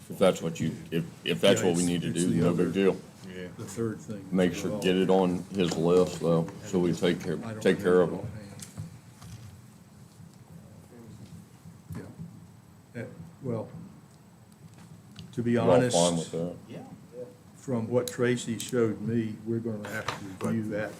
[SPEAKER 3] If that's what you, if that's what we need to do, no big deal.
[SPEAKER 9] Yeah.
[SPEAKER 1] The third thing.
[SPEAKER 3] Make sure, get it on his list though, so we take care of it.
[SPEAKER 1] Yeah. Well, to be
[SPEAKER 3] You all
[SPEAKER 1] honest,
[SPEAKER 3] fine with that?
[SPEAKER 14] Yeah.
[SPEAKER 1] from what Tracy showed me, we're going to have to review that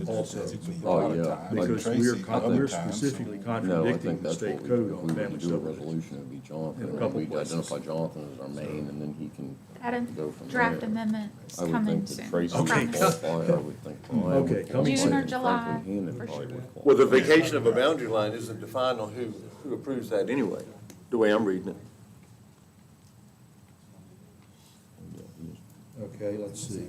[SPEAKER 1] also.
[SPEAKER 3] Oh, yeah.
[SPEAKER 1] Because we're specifically
[SPEAKER 3] No, I
[SPEAKER 1] contradicting
[SPEAKER 3] think
[SPEAKER 1] the
[SPEAKER 3] that's what
[SPEAKER 1] state
[SPEAKER 3] we,
[SPEAKER 1] code
[SPEAKER 3] if
[SPEAKER 1] on
[SPEAKER 3] we
[SPEAKER 1] family
[SPEAKER 3] would do a
[SPEAKER 1] subdivision.
[SPEAKER 3] resolution, it'd be Jonathan.
[SPEAKER 1] In a
[SPEAKER 3] and
[SPEAKER 1] couple
[SPEAKER 3] we'd
[SPEAKER 1] places.
[SPEAKER 3] identify Jonathan as our main, and then he can
[SPEAKER 7] Got a
[SPEAKER 3] go from
[SPEAKER 7] draft
[SPEAKER 3] there.
[SPEAKER 7] amendments
[SPEAKER 3] I would
[SPEAKER 7] coming
[SPEAKER 3] think that
[SPEAKER 7] soon.
[SPEAKER 3] Tracy would
[SPEAKER 1] Okay.
[SPEAKER 3] qualify, I would think Brian would
[SPEAKER 1] Okay, coming
[SPEAKER 3] qualify,
[SPEAKER 7] June or
[SPEAKER 3] and
[SPEAKER 7] July,
[SPEAKER 3] Franklin Hannon
[SPEAKER 7] for
[SPEAKER 3] probably
[SPEAKER 7] sure.
[SPEAKER 3] would qualify.
[SPEAKER 6] well, the vacation of a boundary line isn't defined on who approves that anyway, the way I'm reading it.
[SPEAKER 1] Okay, let's see.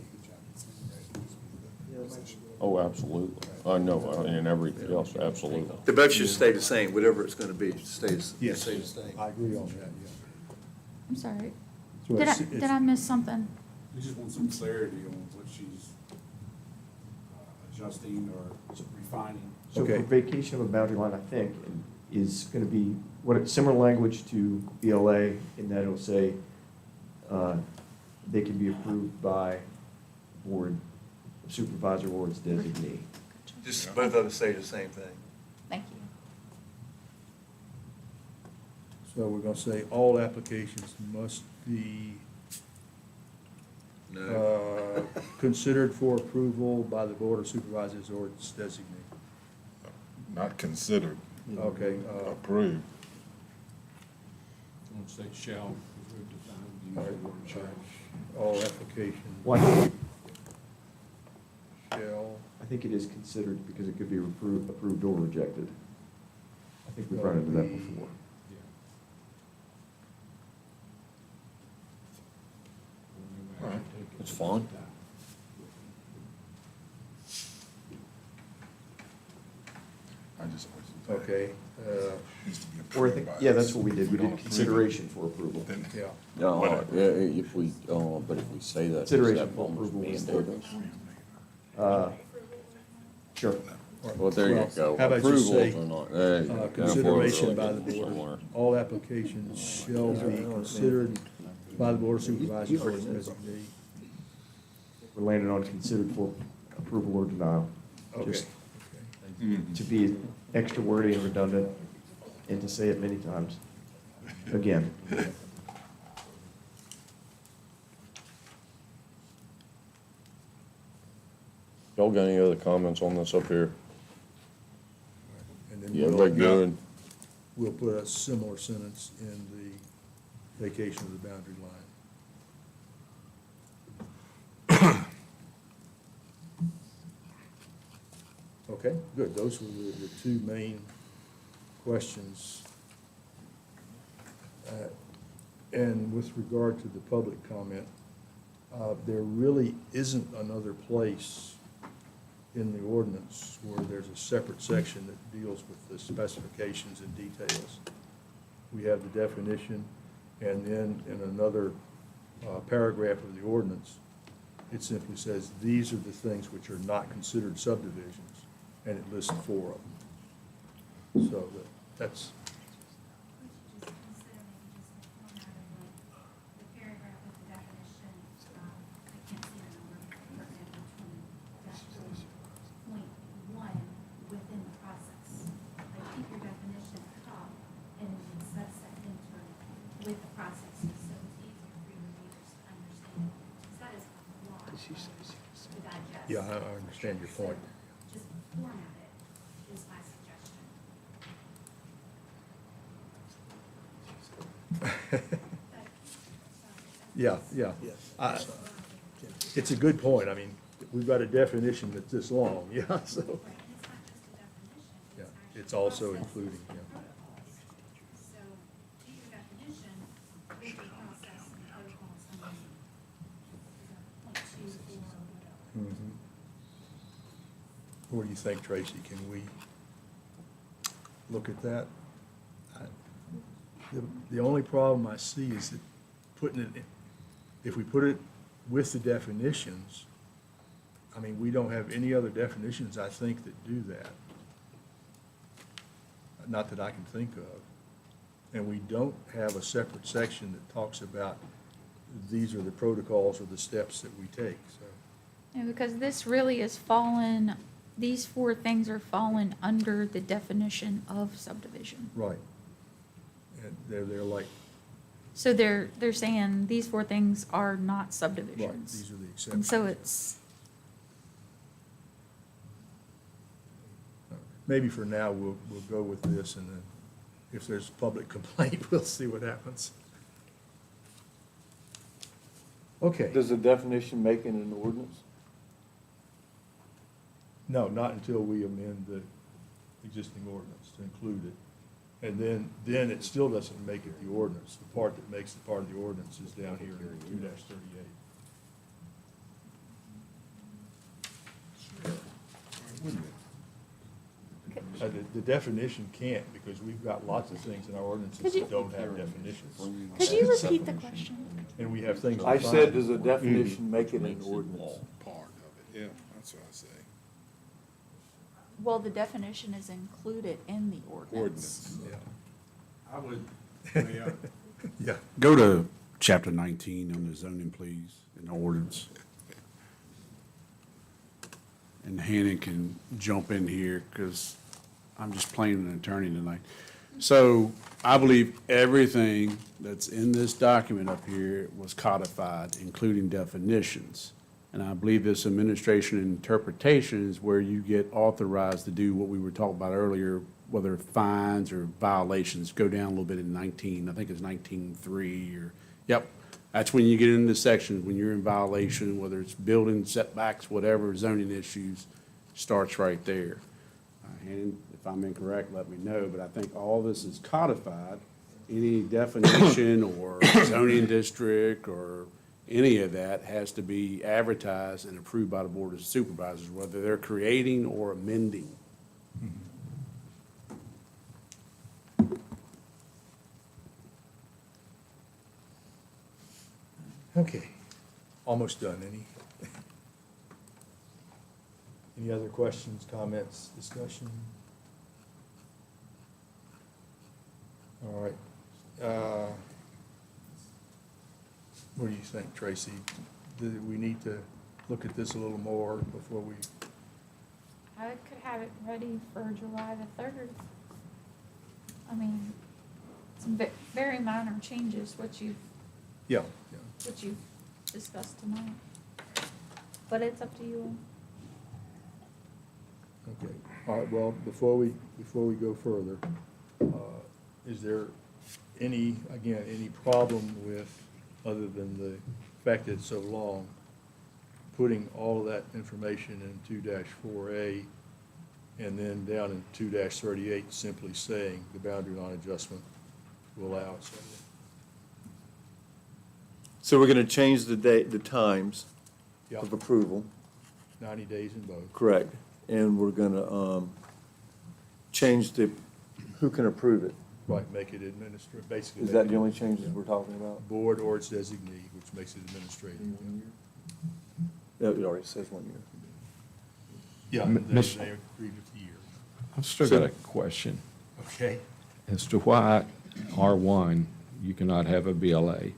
[SPEAKER 3] Oh, absolutely. I know, and everything else, absolutely.
[SPEAKER 6] The vote should stay the same, whatever it's going to be, stays
[SPEAKER 1] Yes,
[SPEAKER 6] stay the same.
[SPEAKER 1] I agree on that, yeah.
[SPEAKER 7] I'm sorry.
[SPEAKER 1] So
[SPEAKER 7] Did I,
[SPEAKER 1] it's-
[SPEAKER 7] did I miss something?
[SPEAKER 8] We just want some clarity on what she's adjusting or refining.
[SPEAKER 11] So
[SPEAKER 1] Okay.
[SPEAKER 11] for vacation of a boundary line, I think, is going to be similar language to BLA in that it'll say they can be approved by board supervisor or its designee.
[SPEAKER 6] Just both of them say the same thing.
[SPEAKER 7] Thank you.
[SPEAKER 1] So we're going to say all applications must be considered for approval by the Board of Supervisors or its designee.
[SPEAKER 9] Not considered,
[SPEAKER 1] Okay,
[SPEAKER 9] approved.
[SPEAKER 10] Don't say shall,
[SPEAKER 1] all right, all applications
[SPEAKER 11] Well,
[SPEAKER 1] shall,
[SPEAKER 11] I think it is considered because it could be approved or rejected. I think we've run into that before.
[SPEAKER 3] It's fine.
[SPEAKER 9] I just always.
[SPEAKER 1] Okay,
[SPEAKER 9] Needs to be
[SPEAKER 11] Or I
[SPEAKER 9] approved
[SPEAKER 11] think,
[SPEAKER 9] by
[SPEAKER 11] yeah,
[SPEAKER 9] us.
[SPEAKER 11] that's what we did,
[SPEAKER 9] If
[SPEAKER 11] we
[SPEAKER 9] don't
[SPEAKER 11] did
[SPEAKER 9] approve it,
[SPEAKER 11] consideration for approval.
[SPEAKER 9] then
[SPEAKER 1] yeah.
[SPEAKER 3] Yeah, if we, but if we say that, does
[SPEAKER 11] Consideration
[SPEAKER 3] that
[SPEAKER 11] for
[SPEAKER 3] almost
[SPEAKER 11] approval is
[SPEAKER 3] mandate
[SPEAKER 11] the-
[SPEAKER 3] us?
[SPEAKER 11] Sure.
[SPEAKER 3] Well, there you
[SPEAKER 1] Well,
[SPEAKER 3] go.
[SPEAKER 1] how about just say,
[SPEAKER 3] Approvals or not, there you go.
[SPEAKER 1] Consideration by the
[SPEAKER 3] Somewhere.
[SPEAKER 1] board. All applications shall be considered by the Board of Supervisors for its designee.
[SPEAKER 11] We're landing on considered for approval or denial.
[SPEAKER 1] Okay.
[SPEAKER 11] Just
[SPEAKER 1] Okay.
[SPEAKER 11] to be extra wordy and redundant, and to say it many times. Again.
[SPEAKER 3] Y'all got any other comments on this up here?
[SPEAKER 1] And then
[SPEAKER 3] Yeah,
[SPEAKER 1] we'll-
[SPEAKER 3] very good.
[SPEAKER 1] We'll put a similar sentence in the vacation of the boundary line. Okay, good. Those were the two main questions. And with regard to the public comment, there really isn't another place in the ordinance where there's a separate section that deals with the specifications and details. We have the definition, and then in another paragraph of the ordinance, it simply says, these are the things which are not considered subdivisions, and it lists 4 of them. So that's,
[SPEAKER 15] with the process, so it's easier for your readers to understand. Because that is a lot to digest.
[SPEAKER 1] yeah, I understand your point.
[SPEAKER 15] Just format it is my suggestion.
[SPEAKER 1] Yeah, yeah. It's a good point. I mean, we've got a definition that's this long, yeah, so,
[SPEAKER 15] Right, and it's not just a definition,
[SPEAKER 1] yeah,
[SPEAKER 15] it's
[SPEAKER 1] it's
[SPEAKER 15] actually
[SPEAKER 1] also
[SPEAKER 15] process
[SPEAKER 1] including, yeah.
[SPEAKER 15] protocols. So do your definition with the process and protocols underneath. Point 2, 4, whatever.
[SPEAKER 1] Mhm. What do you think, Tracy? Can we look at that? The only problem I see is that putting it, if we put it with the definitions, I mean, we don't have any other definitions, I think, that do that. Not that I can think of. And we don't have a separate section that talks about these are the protocols or the steps that we take, so.
[SPEAKER 7] Yeah, because this really is fallen, these 4 things are fallen under the definition of subdivision.
[SPEAKER 1] Right. And they're like,
[SPEAKER 7] So they're saying these 4 things are not
[SPEAKER 1] right,
[SPEAKER 7] subdivisions.
[SPEAKER 1] these are the
[SPEAKER 7] And
[SPEAKER 1] exceptions.
[SPEAKER 7] so it's,
[SPEAKER 1] Maybe for now, we'll go with this, and then if there's public complaint, we'll see what happens. Okay.
[SPEAKER 6] Does the definition make it an ordinance?
[SPEAKER 1] No, not until we amend the existing ordinance to include it. And then it still doesn't make it the ordinance. The part that makes it part of the ordinance is down here in 2-38. The definition can't, because we've got lots of things in our ordinances
[SPEAKER 7] Could you-
[SPEAKER 1] that don't have definitions.
[SPEAKER 7] could you repeat the question?
[SPEAKER 1] And we have things.
[SPEAKER 6] I
[SPEAKER 1] defined.
[SPEAKER 6] said, does the definition make it an ordinance?
[SPEAKER 9] Part of it, yeah, that's what I say.
[SPEAKER 7] Well, the definition is included in the ordinance.
[SPEAKER 9] Ordinance.
[SPEAKER 1] Yeah.
[SPEAKER 8] I would,
[SPEAKER 1] Yeah.
[SPEAKER 8] go to chapter 19 on the zoning, please, in the ordinance. And Hannah can jump in here, because I'm just playing an attorney tonight. So I believe everything that's in this document up here was codified, including definitions. And I believe this administration interpretation is where you get authorized to do what we were talking about earlier, whether fines or violations go down a little bit in 19, I think it's 19.3 or, yep. That's when you get into the sections, when you're in violation, whether it's building setbacks, whatever, zoning issues, starts right there. And if I'm incorrect, let me know, but I think all this is codified. Any definition or zoning district or any of that has to be advertised and approved by the Board of Supervisors, whether they're creating or amending.
[SPEAKER 1] Okay, almost done. Any other questions, comments, discussion? All right. What do you think, Tracy? Do we need to look at this a little more before we,
[SPEAKER 7] I could have it ready for July the 3rd. I mean, some very minor changes, what you've
[SPEAKER 1] yeah.
[SPEAKER 7] discussed tonight. But it's up to you.
[SPEAKER 1] Okay, all right, well, before we go further, is there any problem with, other than the fact that it's so long, putting all of that information in 2-4A and then down in 2-38, simply saying the boundary line adjustment will allow it?
[SPEAKER 6] So we're gonna change the date, the times
[SPEAKER 1] Yeah,
[SPEAKER 6] of approval,
[SPEAKER 1] 90 days in both.
[SPEAKER 6] correct? And we're gonna, change who can approve it.
[SPEAKER 1] Right, make it administrative, basically.
[SPEAKER 6] Is that the only changes we're talking about?
[SPEAKER 1] Board or its designee, which makes it administrative.
[SPEAKER 6] Yeah, it already says 1 year.
[SPEAKER 1] Yeah,
[SPEAKER 12] M-
[SPEAKER 1] they
[SPEAKER 12] Miss-
[SPEAKER 1] agreed with the year.
[SPEAKER 12] I've still got a question
[SPEAKER 1] Okay.
[SPEAKER 12] as to why R1, you cannot have a BLA.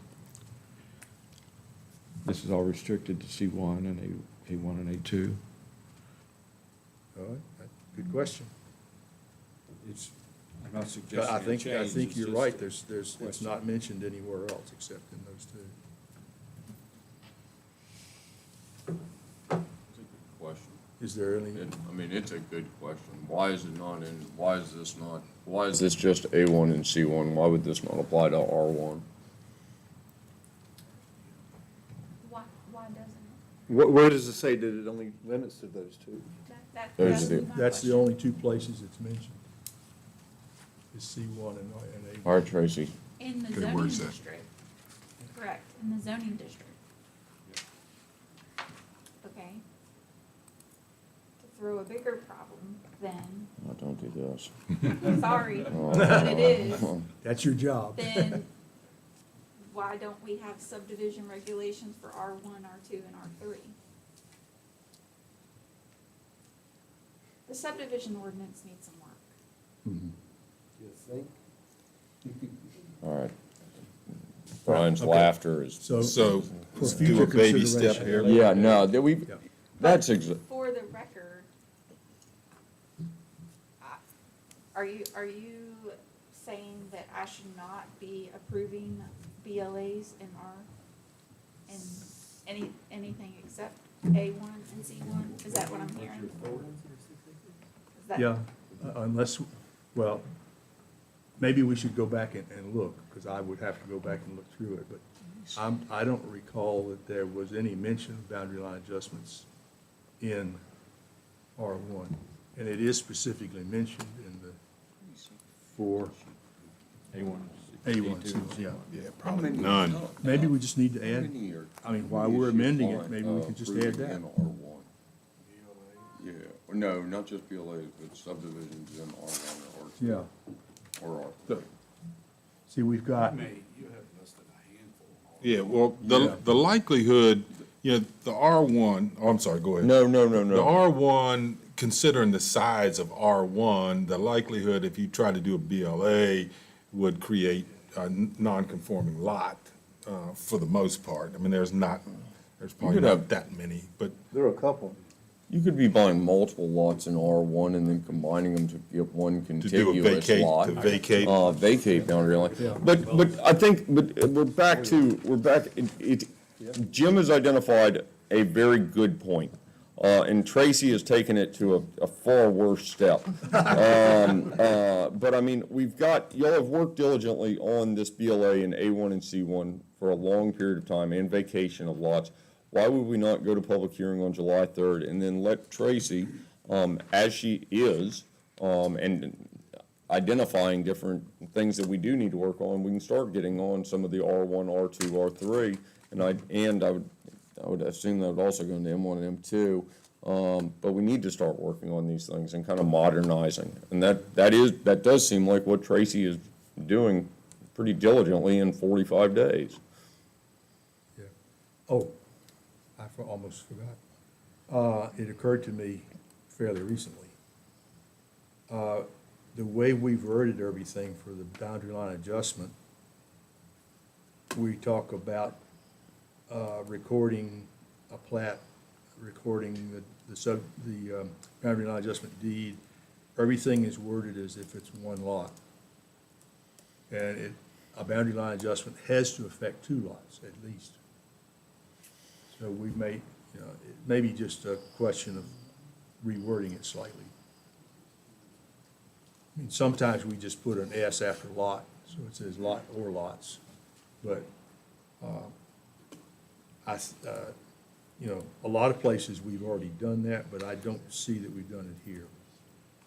[SPEAKER 12] This is all restricted to C1 and A1 and A2.
[SPEAKER 1] All right, good question.
[SPEAKER 8] It's, I'm not suggesting
[SPEAKER 1] I
[SPEAKER 8] a
[SPEAKER 1] think
[SPEAKER 8] change, it's
[SPEAKER 1] you're
[SPEAKER 8] just
[SPEAKER 1] right,
[SPEAKER 8] a
[SPEAKER 1] it's
[SPEAKER 8] question.
[SPEAKER 1] not mentioned anywhere else except in those two.
[SPEAKER 3] It's a good question.
[SPEAKER 1] Is there any,
[SPEAKER 3] I mean, it's a good question. Why is it not in, why is this just A1 and C1? Why would this not apply to R1?
[SPEAKER 7] Why doesn't it?
[SPEAKER 6] Where does it say that it only limits to those two?
[SPEAKER 3] Those are
[SPEAKER 1] that's the only two places it's mentioned. Is C1 and A.
[SPEAKER 3] All right, Tracy.
[SPEAKER 7] In the
[SPEAKER 9] Okay,
[SPEAKER 7] zoning
[SPEAKER 9] where's that?
[SPEAKER 7] district. Correct, in the zoning district. Okay. To throw a bigger problem, then,
[SPEAKER 3] Oh, don't do this.
[SPEAKER 7] sorry,
[SPEAKER 3] Oh.
[SPEAKER 7] but it is,
[SPEAKER 1] That's your job.
[SPEAKER 7] then why don't we have subdivision regulations for R1, R2, and R3? The subdivision ordinance needs some work.
[SPEAKER 6] You think?
[SPEAKER 3] All right. Brian's
[SPEAKER 1] Okay.
[SPEAKER 3] laughter is,
[SPEAKER 1] So,
[SPEAKER 9] So,
[SPEAKER 1] for
[SPEAKER 9] let's do
[SPEAKER 1] future
[SPEAKER 9] a baby step
[SPEAKER 1] consideration.
[SPEAKER 9] here.
[SPEAKER 3] yeah, no, that we,
[SPEAKER 1] Yeah.
[SPEAKER 3] that's
[SPEAKER 7] For the record, are you saying that I should not be approving BLAs in anything except A1 and C1? Is that what I'm hearing? Is that-
[SPEAKER 1] Yeah, unless, well, maybe we should go back and look, because I would have to go back and look through it, but I don't recall that there was any mention of boundary line adjustments in R1. And it is specifically mentioned in the for
[SPEAKER 12] A1.
[SPEAKER 1] A1, yeah.
[SPEAKER 9] Yeah, probably none.
[SPEAKER 1] Maybe we just need to add, I mean, while we're amending it, maybe we could just add that.
[SPEAKER 3] In R1. Yeah, no, not just BLAs, but subdivisions in R1 or R2.
[SPEAKER 1] Yeah.
[SPEAKER 3] Or R3.
[SPEAKER 1] Look, see, we've got,
[SPEAKER 8] You have less than a handful.
[SPEAKER 9] Yeah, well,
[SPEAKER 1] Yeah.
[SPEAKER 9] the likelihood, the R1, oh, I'm sorry, go ahead.
[SPEAKER 3] No.
[SPEAKER 9] The R1, considering the size of R1, the likelihood if you try to do a BLA would create a non-conforming lot, for the most part. I mean, there's probably
[SPEAKER 3] could
[SPEAKER 9] not
[SPEAKER 3] have-
[SPEAKER 9] that many, but
[SPEAKER 6] There are a couple.
[SPEAKER 3] You could be buying multiple lots in R1 and then combining them to give one
[SPEAKER 9] to do a
[SPEAKER 3] contiguous lot.
[SPEAKER 9] vacate.
[SPEAKER 3] Vacate boundary line.
[SPEAKER 1] Yeah.
[SPEAKER 3] But I think, we're back, Jim has identified a very good point. And Tracy has taken it to a far worse step. But I mean, y'all have worked diligently on this BLA in A1 and C1 for a long period of time and vacation of lots. Why would we not go to public hearing on July 3rd and then let Tracy, as she is, and identifying different things that we do need to work on, we can start getting on some of the R1, R2, R3, And I would assume that would also go into M1 and M2. But we need to start working on these things and kind of modernizing. And that does seem like what Tracy is doing pretty diligently in 45 days.
[SPEAKER 1] Yeah. Oh, almost forgot. It occurred to me fairly recently. The way we've worded everything for the boundary line adjustment, we talk about recording a plat, recording the boundary line adjustment deed. Everything is worded as if it's one lot. And a boundary line adjustment has to affect two lots at least. So we may, it may be just a question of rewording it slightly. I mean, sometimes we just put an S after lot, so it says lot or lots. But, a lot of places we've already done that, but I don't see that we've done it here.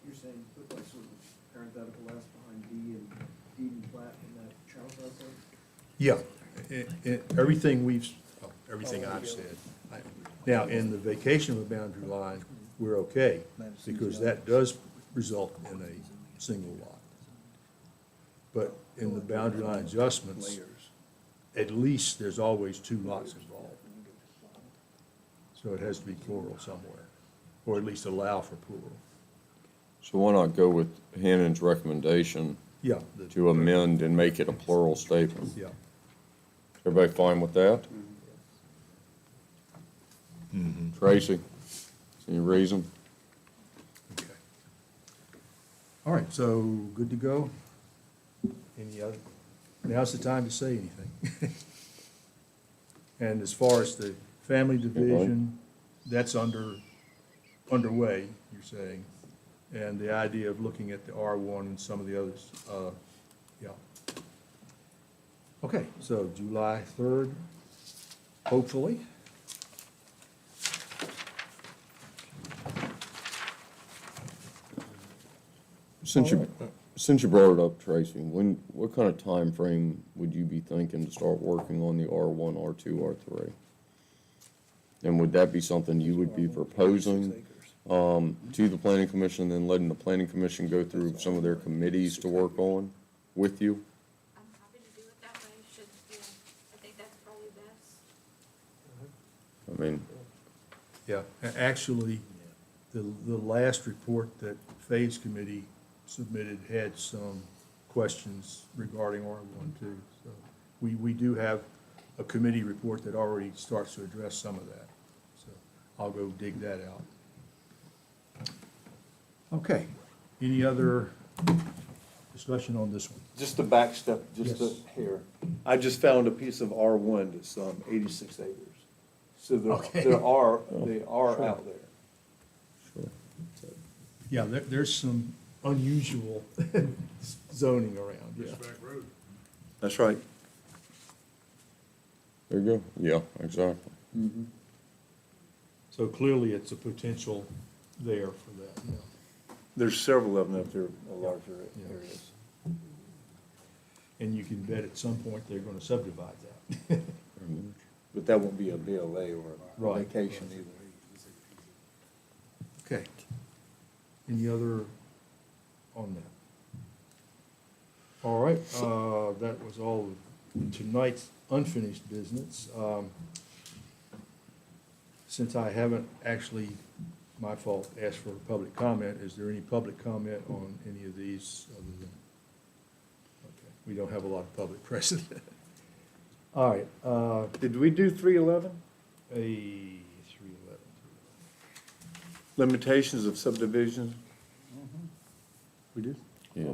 [SPEAKER 11] You're saying put like sort of parenthetical S behind D and deed and plat in that channel process?
[SPEAKER 1] Yeah, everything I've said. Now, in the vacation of a boundary line, we're okay, because that does result in a single lot. But in the boundary line adjustments, at least there's always two lots involved. So it has to be plural somewhere, or at least allow for plural.
[SPEAKER 3] So why not go with Hannon's recommendation
[SPEAKER 1] Yeah.
[SPEAKER 3] to amend and make it a plural statement?
[SPEAKER 1] Yeah.
[SPEAKER 3] Everybody fine with that? Tracy, any reason?
[SPEAKER 1] Okay. All right, so good to go? Any other, now's the time to say anything. And as far as the family division, that's underway, you're saying? And the idea of looking at the R1 and some of the others, yeah. Okay, so July 3rd, hopefully.
[SPEAKER 3] Since you brought it up, Tracy, what kind of time frame would you be thinking to start working on the R1, R2, R3? And would that be something you would be proposing to the planning commission, then letting the planning commission go through some of their committees to work on with you?
[SPEAKER 15] I'm happy to do it that way, I think that's probably best.
[SPEAKER 3] I mean,
[SPEAKER 1] Yeah, actually, the last report that Faye's committee submitted had some questions regarding R1 too. So we do have a committee report that already starts to address some of that. So I'll go dig that out. Okay, any other discussion on this one?
[SPEAKER 6] Just to back step, just
[SPEAKER 1] Yes.
[SPEAKER 6] here, I just found a piece of R1 that's 86 acres. So
[SPEAKER 1] Okay.
[SPEAKER 6] they are out there.
[SPEAKER 1] Yeah, there's some unusual zoning around, yeah.
[SPEAKER 6] That's right.
[SPEAKER 3] there you go. Yeah, exactly.
[SPEAKER 1] So clearly, it's a potential there for that, yeah.
[SPEAKER 6] There's several of them up there, larger
[SPEAKER 1] Yeah.
[SPEAKER 6] areas.
[SPEAKER 1] And you can bet at some point they're gonna subdivide that.
[SPEAKER 6] But that won't be a BLA or a
[SPEAKER 1] Right.
[SPEAKER 6] vacation either.
[SPEAKER 1] Okay. Any other on that? All right, that was all of tonight's unfinished business. Since I haven't actually, my fault, asked for public comment, is there any public comment on any of these other than? Okay, we don't have a lot of public present. All right,
[SPEAKER 6] Did we do 311?
[SPEAKER 1] a 311.
[SPEAKER 6] Limitations of subdivision? We did?
[SPEAKER 3] Yeah.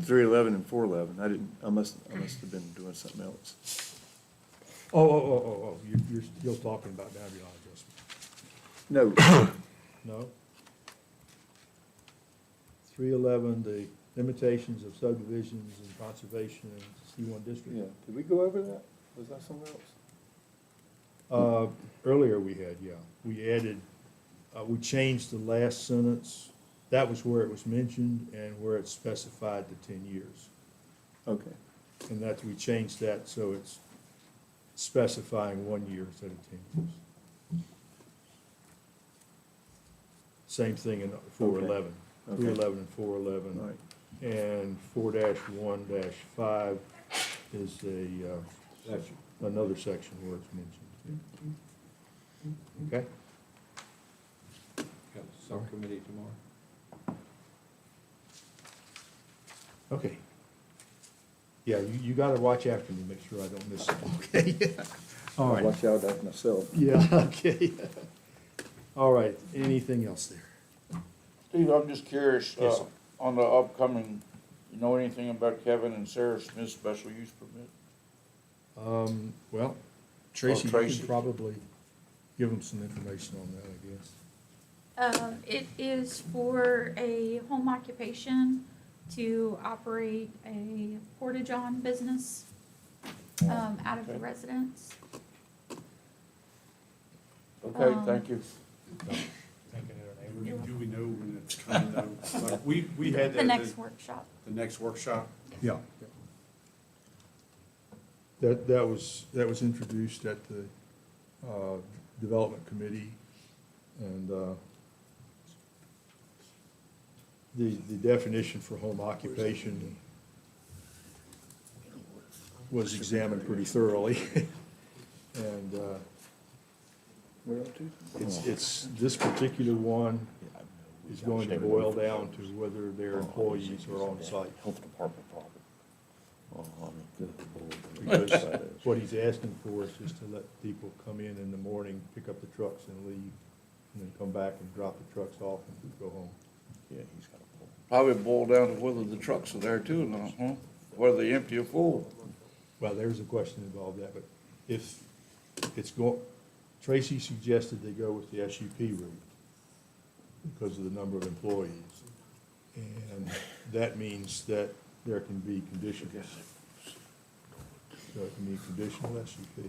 [SPEAKER 6] 311 and 411. I must have been doing something else.
[SPEAKER 1] Oh, you're still talking about boundary line adjustment?
[SPEAKER 6] No,
[SPEAKER 1] No? 311, the limitations of subdivisions and conservation in C1 district?
[SPEAKER 6] yeah. Did we go over that? Was that somewhere else?
[SPEAKER 1] Earlier we had, yeah. We added, we changed the last sentence that was where it was mentioned and where it's specified to 10 years.
[SPEAKER 6] Okay.
[SPEAKER 1] And that, we changed that so it's specifying 1 year instead of 10 years. Same thing in 411,
[SPEAKER 6] Okay.
[SPEAKER 1] 311 and 411.
[SPEAKER 6] Right.
[SPEAKER 1] And 4-1-5 is another section where it's mentioned. Okay?
[SPEAKER 12] Got a subcommittee tomorrow.
[SPEAKER 1] Okay. Yeah, you gotta watch after me, make sure I don't miss something, okay? All right.
[SPEAKER 6] Watch out after myself.
[SPEAKER 1] Yeah, okay. All right, anything else there?
[SPEAKER 10] Steve, I'm just curious,
[SPEAKER 1] Yes, sir.
[SPEAKER 10] on the upcoming, you know anything about Kevin and Sarah Smith's special use permit?
[SPEAKER 1] Well, Tracy, you
[SPEAKER 10] Tracy.
[SPEAKER 1] can probably give them some information on that, I guess.
[SPEAKER 7] It is for a home occupation to operate a porta-john business, out of the
[SPEAKER 10] Okay.
[SPEAKER 7] residence.
[SPEAKER 10] Okay, thank you.
[SPEAKER 8] Do we know when it's coming though? Like, we had that.
[SPEAKER 7] The next workshop.
[SPEAKER 8] The next workshop?
[SPEAKER 1] Yeah. That was introduced at the Development Committee, and the definition for home occupation was examined pretty thoroughly. And it's, this particular one is going to boil down to whether their employees are on site.
[SPEAKER 3] Health Department property.
[SPEAKER 1] Because what he's asking for is just to let people come in the morning, pick up the trucks and leave, and then come back and drop the trucks off and go home.
[SPEAKER 3] Yeah, he's got a pull.
[SPEAKER 10] Probably boil down to whether the trucks are there too or not, huh? Whether they empty or full.
[SPEAKER 1] Well, there's a question involved in that, but if it's Tracy suggested they go with the SUP route because of the number of employees. And that means that there can be conditions. So it can be conditional SUP.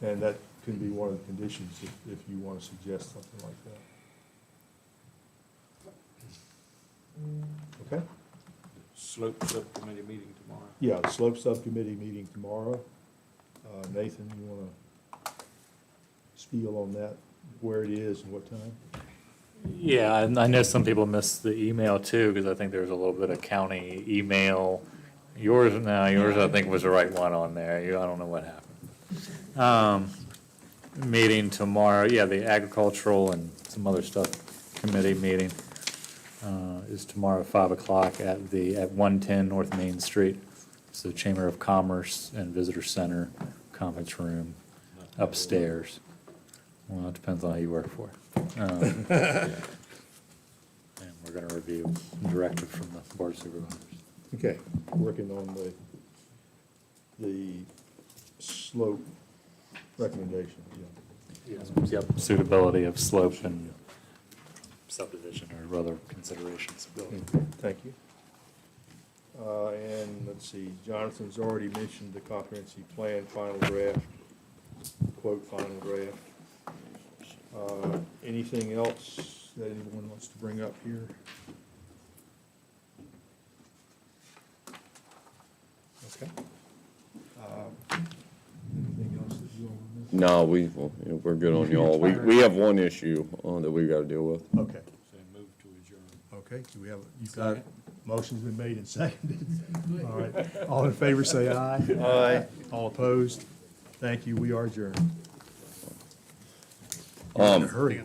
[SPEAKER 1] And that can be one of the conditions if you want to suggest something like that. Okay?
[SPEAKER 12] Slope subcommittee meeting tomorrow.
[SPEAKER 1] Yeah, the slope subcommittee meeting tomorrow. Nathan, you want to spiel on that, where it is and what time?
[SPEAKER 4] Yeah, and I know some people missed the email too, because I think there was a little bit of county email. Yours I think was the right one on there. I don't know what happened. Meeting tomorrow, yeah, the agricultural and some other stuff committee meeting is tomorrow at 5 o'clock at 110 North Main Street. It's the Chamber of Commerce and Visitor Center conference room upstairs. Well, it depends on who you work for. And we're gonna review directive from the Board of Supervisors.
[SPEAKER 1] Okay, working on the slope recommendation, yeah.
[SPEAKER 4] Yep, suitability of slope and subdivision or other considerations.
[SPEAKER 1] Thank you. And let's see, Jonathan's already mentioned the comprehensive plan final draft, quote, final draft. Anything else that anyone wants to bring up here? Okay. Anything else that you all want to mention?
[SPEAKER 3] No, we're good on y'all. We have one issue that we've got to deal with.
[SPEAKER 1] Okay.
[SPEAKER 12] So move to adjourn.
[SPEAKER 1] Okay, do we have, you've got, motion's been made and seconded. All right, all in favor say aye. Aye. All opposed? Thank you, we are adjourned. You're in a hurry.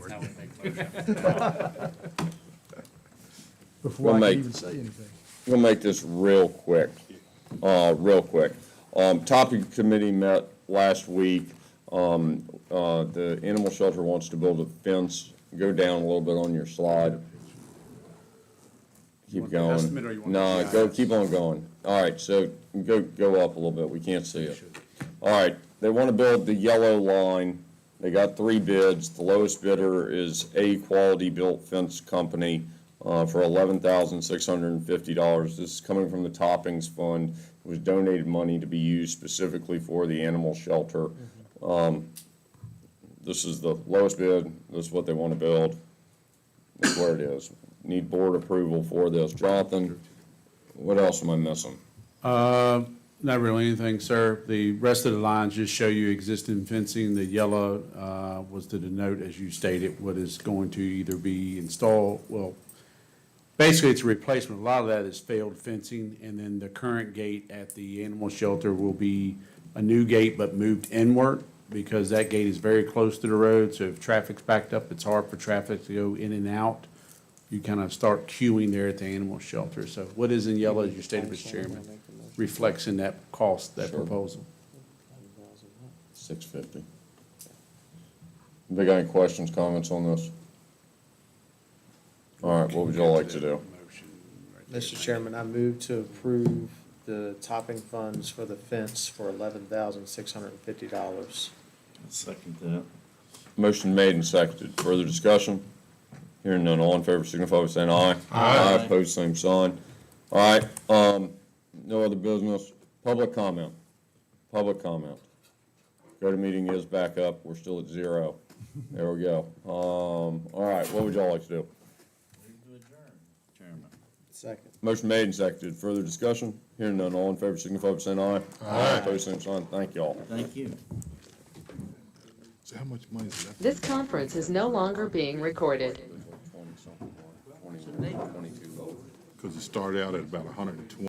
[SPEAKER 1] Before I can even say anything.
[SPEAKER 3] We'll make this real quick, Topic committee met last week. The animal shelter wants to build a fence. Go down a little bit on your slide. Keep
[SPEAKER 8] the estimate or you
[SPEAKER 3] going.
[SPEAKER 8] want the
[SPEAKER 3] No, go,
[SPEAKER 8] GIS?
[SPEAKER 3] keep on going. All right, so go up a little bit. We can't see it. All right, they want to build the yellow line. They got 3 bids. The lowest bidder is A Quality Built Fence Company for $11,650. This is coming from the Toppings Fund. It was donated money to be used specifically for the animal shelter. This is the lowest bid. This is what they want to build. That's where it is. need board approval for this. Jonathan, what else am I missing?
[SPEAKER 8] Not really anything, sir. The rest of the lines just show you existing fencing. The yellow was to denote, as you stated, what is going to either be installed, well, basically, it's a replacement. A lot of that is failed fencing, and then the current gate at the animal shelter will be a new gate but moved inward, because that gate is very close to the road, so if traffic's backed up, it's hard for traffic to go in and out. You kind of start queuing there at the animal shelter. So what is in yellow, as you stated, Mr. Chairman, reflects in that cost, that
[SPEAKER 3] Sure.
[SPEAKER 8] proposal.
[SPEAKER 3] $650. They got any questions, comments on this? All right, what would y'all like to do?
[SPEAKER 11] Mr. Chairman, I move to approve the topping funds for the fence for $11,650.
[SPEAKER 14] Second that.
[SPEAKER 3] Motion made and seconded. Further discussion? Hearing none, all in favor signify by saying aye. Aye. Opposed, same sign. All right, no other business. Public comment. Public comment. Go-to-meeting is back up. We're still at 0. There we go. All right, what would y'all like to do?
[SPEAKER 11] Second.
[SPEAKER 3] Motion made and seconded. Further discussion? Hearing none, all in favor signify by saying aye. Aye. Opposed, same sign. Thank y'all.
[SPEAKER 14] Thank you.
[SPEAKER 9] So how much money is left?
[SPEAKER 2] This conference is no longer being recorded.
[SPEAKER 3] 20-something, 22.
[SPEAKER 9] Because it started out at about 120.